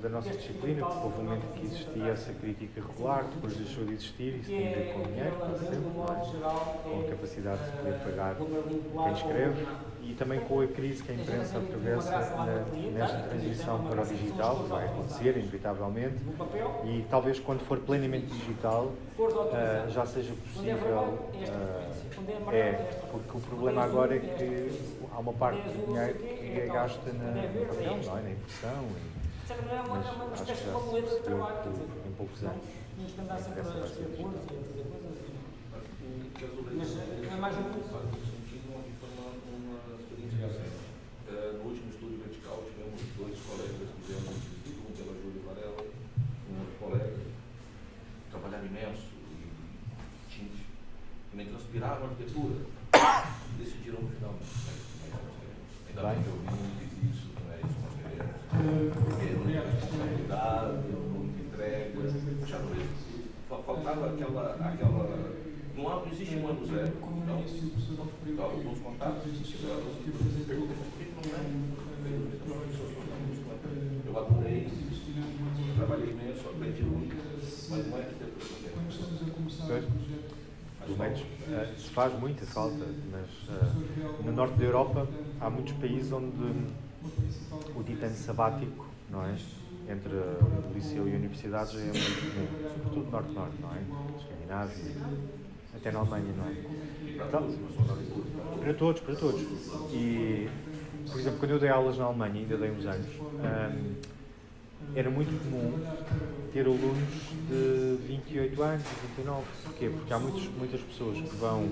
da nossa disciplina, porque houve um momento que existia essa crítica regular, depois deixou de existir, isso tem a ver com dinheiro, por exemplo, com a capacidade de poder pagar quem escreve. E também com a crise que a imprensa atravessa nesta transição para o digital, que vai acontecer, inevitavelmente, e talvez quando for plenamente digital já seja possível, porque o problema agora é que há uma parte do dinheiro que é gasta na papel, não é? Na impressão, mas acho que já se percebeu que em poucos anos a imprensa vai ser digital. Mas é mais um pouco. No último estúdio vertical tivemos 2 colegas que fizemos visita, um pela Júlia Varela, um outro colega, trabalhava imenso e tinha, também transpirava a arquitetura. Decidiram no final, ainda bem que eu vi muito isso, não é isso que nós queremos. Muita responsabilidade, muita entrega, já não faltava aquela não existe um ano zero, então alguns contatos, eu adorei, trabalhei imenso, aprendi muito, mas não é arquitetura. Pelo menos se faz muita falta, mas no norte da Europa há muitos países onde o dito ano sabático, não é? Entre o liceu e a universidade já é muito comum, sobretudo norte-norte, não é? Escandinávia. Até na Alemanha, não é? Então, para todos. E, por exemplo, quando eu dei aulas na Alemanha, ainda dei uns anos, era muito comum ter alunos de 28 anos, 29. Porquê? Porque há muitas pessoas que vão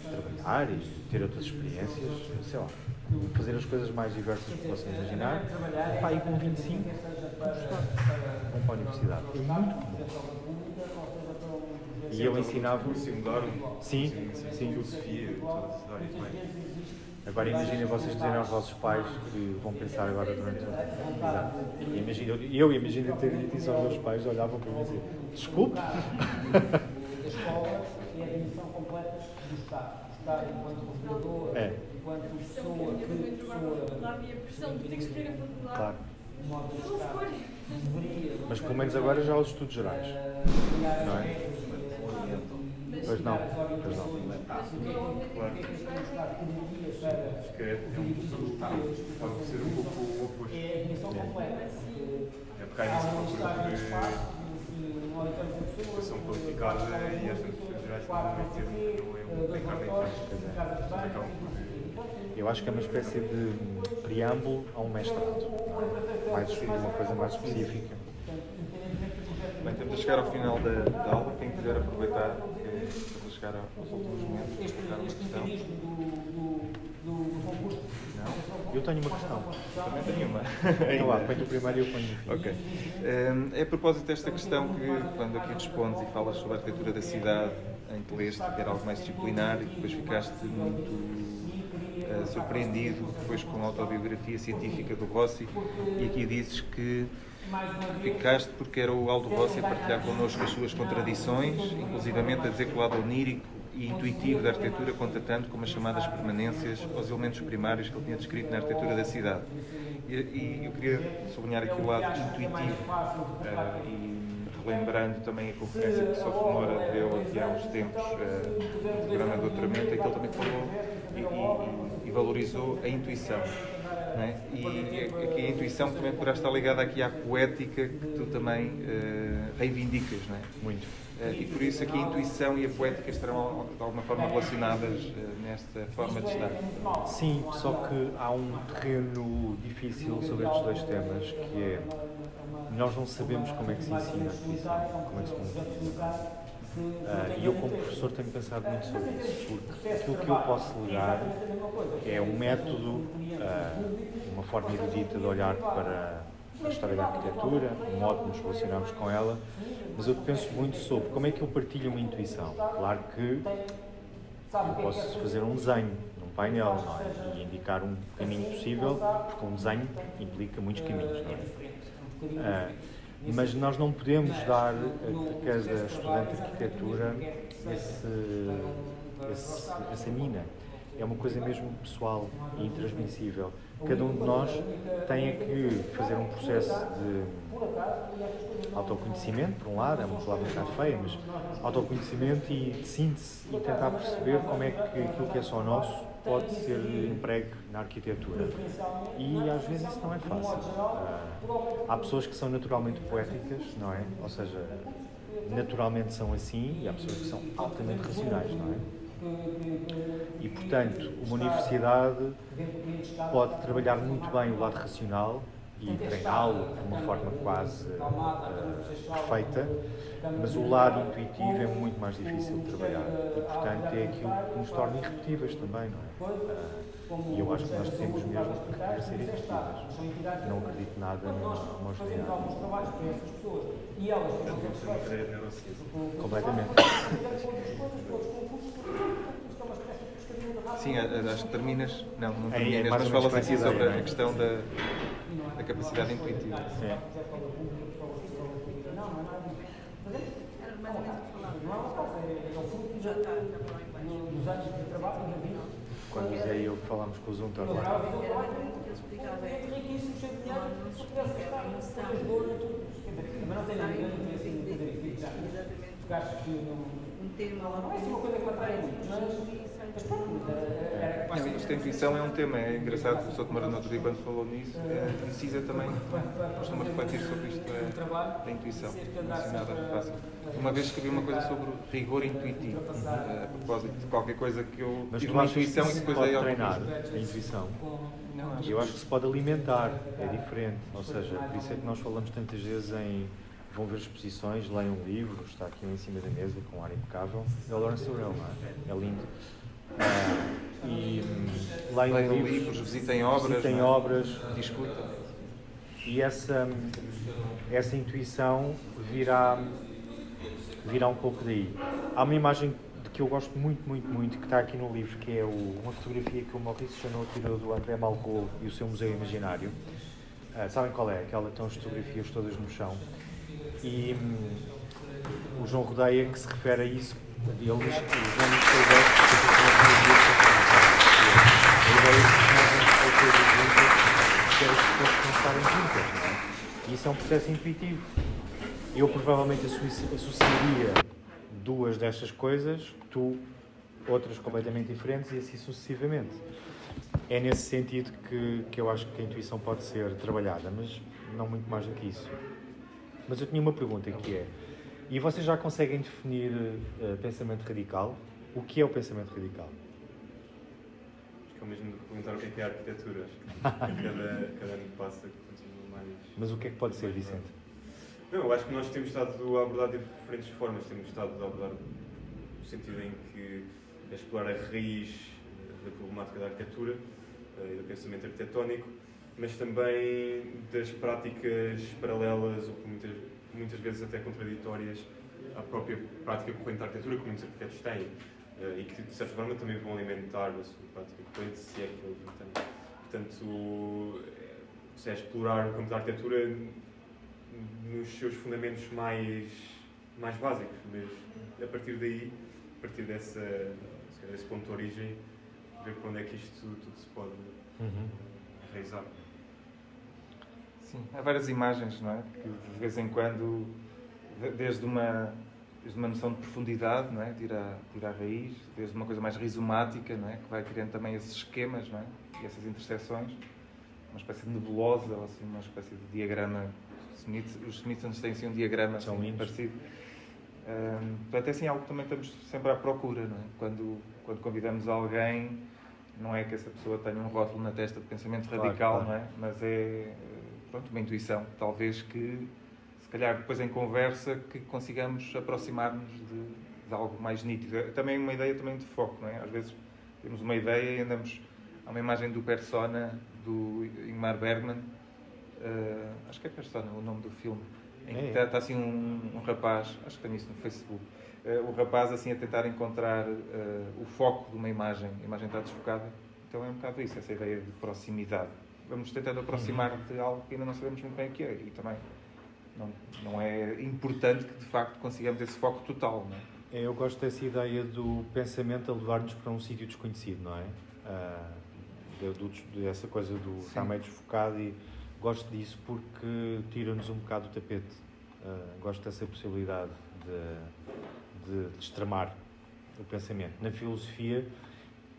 trabalhar e ter outras experiências, sei lá, fazer as coisas mais diversas que possam imaginar, e com 25 vão para a universidade. É muito comum. E eu ensinava. Sim. Filosofia, todas as áreas mais. Agora imaginem vocês dizerem aos vossos pais que vão pensar agora durante o exato. Eu imagino ter dito isso aos meus pais, olhavam para mim e diziam, desculpe. A escola é a dimensão completa do Estado. O Estado enquanto regulador, enquanto pessoa que lá havia pressão de ter que escolher a faculdade. Claro. de modo que o Estado deveria. Mas pelo menos agora já há os estudos gerais. Não é? Pois não. Claro. Acho que é um resultado. Pode ser um pouco o oposto. É a dimensão completa. É porque há imensa procura por educação qualificada e estas estudos gerais normalmente não é muito bem carne. Eu acho que é uma espécie de preâmbulo a um mestrado. Uma coisa mais específica. Bem, estamos a chegar ao final da aula. Quem quiser aproveitar, estamos a chegar aos últimos momentos. Este mecanismo do concurso. Não? Eu tenho uma questão. Também tenho uma. Então lá, põe o primeiro e eu ponho o fim. Ok. É a propósito desta questão que, quando aqui respondes e falas sobre a arquitetura da cidade, em que leste que era algo mais disciplinar e depois ficaste muito surpreendido depois com a autobiografia científica do Rossi, e aqui dizes que ficaste porque era o Aldo Rossi a partilhar connosco as suas contradições, inclusivamente a dizer que o lado onírico e intuitivo da arquitetura conta tanto como as chamadas permanências aos elementos primários que ele tinha descrito na arquitetura da cidade. E eu queria sublinhar aqui o lado intuitivo e relembrando também a conferência que o Sofo Moura deu aqui há uns tempos no programa de doutoramento, em que ele também falou e valorizou a intuição. não é? E aqui a intuição também poderá estar ligada aqui à poética que tu também reivindicas, não é? Muito. E por isso aqui a intuição e a poética estarão de alguma forma relacionadas nesta forma de estar. Sim, só que há um terreno difícil sobre estes dois temas, que é, nós não sabemos como é que se ensina a intuição, como é que se monta. E eu, como professor, tenho pensado muito sobre isso, porque aquilo que eu posso legar é um método, uma forma erudita de olhar para a história da arquitetura, o modo de nos relacionarmos com ela, mas eu penso muito sobre como é que eu partilho uma intuição. Claro que eu posso fazer um desenho num painel, não é? E indicar um caminho possível, porque um desenho implica muitos caminhos, não é? Mas nós não podemos dar a cada estudante de arquitetura essa mina. É uma coisa mesmo pessoal e intransmissível. Cada um de nós tem que fazer um processo de autoconhecimento, por um lado, é uma palavra um bocado feia, mas autoconhecimento e de síntese e tentar perceber como é que aquilo que é só nosso pode ser empregue na arquitetura. E às vezes isso não é fácil. Há pessoas que são naturalmente poéticas, não é? Ou seja, naturalmente são assim, e há pessoas que são altamente racionais, não é? E, portanto, uma universidade pode trabalhar muito bem o lado racional e treiná-lo de uma forma quase perfeita, mas o lado intuitivo é muito mais difícil de trabalhar e, portanto, é aquilo que nos torna irrepetíveis também, não é? E eu acho que nós temos mesmo que querer ser irrepetíveis. Não acredito nada na homogeneidade. Completamente. Sim, acho que terminas, não terminas, mas falas aqui sobre a questão da capacidade intuitiva. Sim. Era mais ou menos o que falava. Já está para lá embaixo. Quando o Zé e eu falámos com o Zunta agora. Era mais ou menos o que ele explicava. Era noção. Um tema lá Isto da intuição é um tema, é engraçado, o professor Tomara no outro dia quando falou nisso, a Cisa também costuma refletir sobre isto da intuição, não é nada fácil. Uma vez escrevi uma coisa sobre o rigor intuitivo, a propósito de qualquer coisa que eu tive uma intuição e depois dei ao treinar a intuição. Eu acho que se pode alimentar, é diferente, ou seja, por isso é que nós falamos tantas vezes em vão ver exposições, leiam um livro, está aqui em cima da mesa com um ar impecável, é o Lawrence Durrell, não é? É lindo. E leiam livros, visitem obras, discutam. E essa intuição virá um pouco daí. Há uma imagem de que eu gosto muito, que está aqui no livro, que é uma fotografia que o Maurice Chanot tirou do André Malraux e o seu Museu Imaginário. Sabem qual é? Aquela que estão as fotografias todas no chão. E o João Rodeia que se refere a isso, ele diz que o João quer as pessoas pensarem juntas, não é? E isso é um processo intuitivo. Eu provavelmente associaria duas destas coisas, tu, outras completamente diferentes e assim sucessivamente. É nesse sentido que eu acho que a intuição pode ser trabalhada, mas não muito mais do que isso. Mas eu tinha uma pergunta que é, e vocês já conseguem definir pensamento radical? O que é o pensamento radical? Acho que é o mesmo do que perguntar o que é a arquitetura. Acho que cada ano que passa continua mais... Mas o que é que pode ser, Vicente? Não, eu acho que nós temos estado a abordar de diferentes formas. Temos estado a abordar no sentido em que é explorar a raiz da problemática da arquitetura e do pensamento arquitetónico, mas também das práticas paralelas ou muitas vezes até contraditórias à própria prática corrente da arquitetura que muitos arquitetos têm e que de certa forma também vão alimentar a sua prática corrente, se é que eles não têm. Portanto, se é explorar o campo da arquitetura nos seus fundamentos mais básicos, mas a partir daí, a partir desse ponto de origem, ver para onde é que isto tudo se pode enraizar. Sim, há várias imagens, não é? Que de vez em quando, desde uma noção de profundidade, não é? De ir à raiz, desde uma coisa mais rizomática, não é? Que vai criando também esses esquemas, não é? E essas interseções, uma espécie de nebulosa, ou assim, uma espécie de diagrama. Os Smithsons têm assim um diagrama assim, parecido. Portanto, é assim algo que também estamos sempre à procura, não é? Quando convidamos alguém, não é que essa pessoa tenha um rótulo na testa de pensamento radical, claro. Não é? Mas é, pronto, uma intuição. Talvez que, se calhar, depois em conversa, que consigamos aproximar-nos de algo mais nítido. Também uma ideia também de foco, não é? Às vezes temos uma ideia e andamos a uma imagem do Persona, do Ingmar Bergman, acho que é Persona o nome do filme, em que está assim um rapaz, acho que tem isso no Facebook, o rapaz assim a tentar encontrar o foco de uma imagem, a imagem está desfocada, então é um bocado isso, essa ideia de proximidade. Vamos tentando aproximar de algo que ainda não sabemos muito bem o que é, e também não é importante que de facto consigamos esse foco total, não é? Eu gosto dessa ideia do pensamento a levar-nos para um sítio desconhecido, não é? Dessa coisa do estar meio desfocado, e gosto disso porque tira-nos um bocado do tapete. Gosto dessa possibilidade de extremar o pensamento. Na filosofia,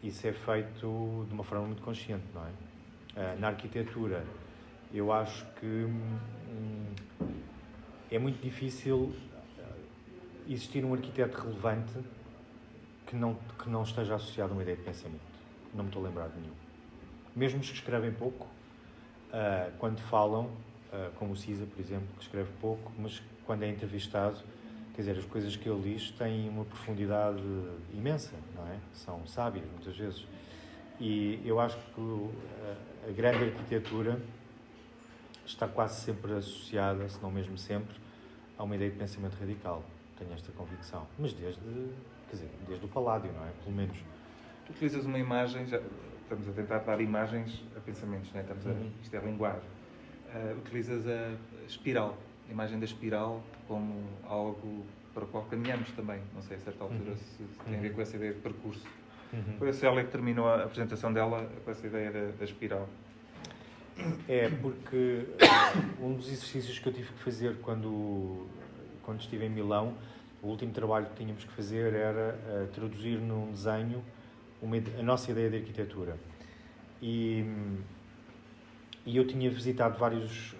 isso é feito de uma forma muito consciente, não é? Na arquitetura, eu acho que é muito difícil existir um arquiteto relevante que não esteja associado a uma ideia de pensamento. Não me estou a lembrar de nenhum. Mesmo os que escrevem pouco, quando falam, como o Cisa, por exemplo, que escreve pouco, mas quando é entrevistado, quer dizer, as coisas que ele diz têm uma profundidade imensa, não é? São sábias, muitas vezes. E eu acho que a grande arquitetura está quase sempre associada, se não mesmo sempre, a uma ideia de pensamento radical. Tenho esta convicção. Mas desde o Paládio, não é? Pelo menos. Tu utilizas uma imagem, já estamos a tentar dar imagens a pensamentos, não é? Isto é a linguagem. Utilizas a espiral, a imagem da espiral como algo para o qual caminhamos também. Não sei a certa altura se tem a ver com essa ideia de percurso. Foi a Célia que terminou a apresentação dela com essa ideia da espiral. É, porque um dos exercícios que eu tive que fazer quando estive em Milão, o último trabalho que tínhamos que fazer era traduzir num desenho a nossa ideia de arquitetura. E eu tinha visitado vários...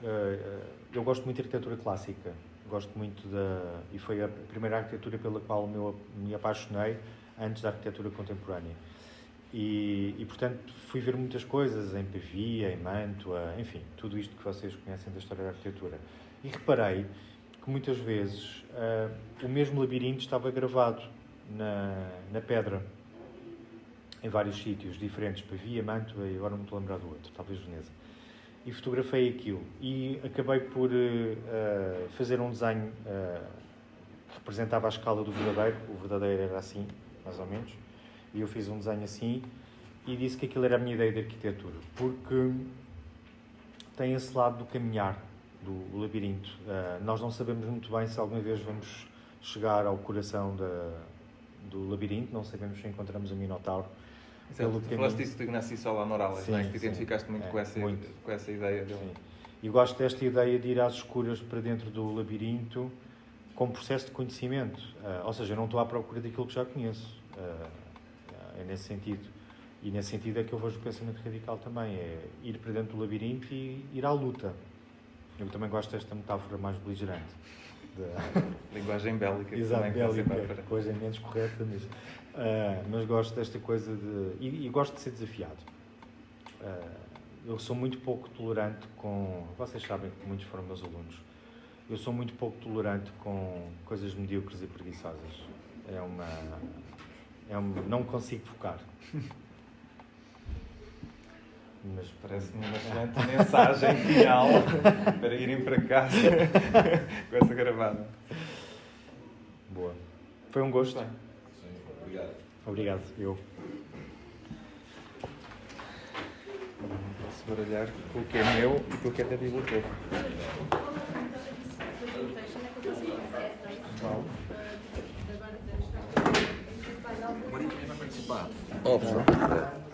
eu gosto muito de arquitetura clássica. Gosto muito e foi a primeira arquitetura pela qual me apaixonei antes da arquitetura contemporânea. E portanto, fui ver muitas coisas em Pavia, em Mantua, enfim, tudo isto que vocês conhecem da história da arquitetura. E reparei que muitas vezes o mesmo labirinto estava gravado na pedra, em vários sítios diferentes, Pavia, Mantua, e agora não me estou a lembrar do outro, talvez Veneza. E fotografei aquilo. E acabei por fazer um desenho que representava a escala do verdadeiro. O verdadeiro era assim, mais ou menos. E eu fiz um desenho assim e disse que aquilo era a minha ideia de arquitetura, porque tem esse lado do caminhar, do labirinto. Nós não sabemos muito bem se alguma vez vamos chegar ao coração do labirinto, não sabemos se encontramos o Minotauro. Tu falaste disso do Ignacio Solá Morales, não é? Que te identificaste muito com essa ideia dele. Sim. E gosto desta ideia de ir às escuras para dentro do labirinto como processo de conhecimento. Ou seja, eu não estou à procura daquilo que já conheço. É nesse sentido. E nesse sentido é que eu vejo o pensamento radical também. É ir para dentro do labirinto e ir à luta. Eu também gosto desta metáfora mais beligerante. Linguagem bélica. Exato, bélica. Coisa menos correta, mas gosto desta coisa de... E gosto de ser desafiado. Eu sou muito pouco tolerante com... Vocês sabem que muitos foram meus alunos. Eu sou muito pouco tolerante com coisas medíocres e preguiçosas. Não consigo focar. Mas parece-me uma excelente mensagem final para irem para casa com essa gravada. Boa. Foi um gosto. Sim, obrigado. Obrigado, eu. Posso baralhar com o que é meu e com o que é da biblioteca. Maria vai participar. Óbvio.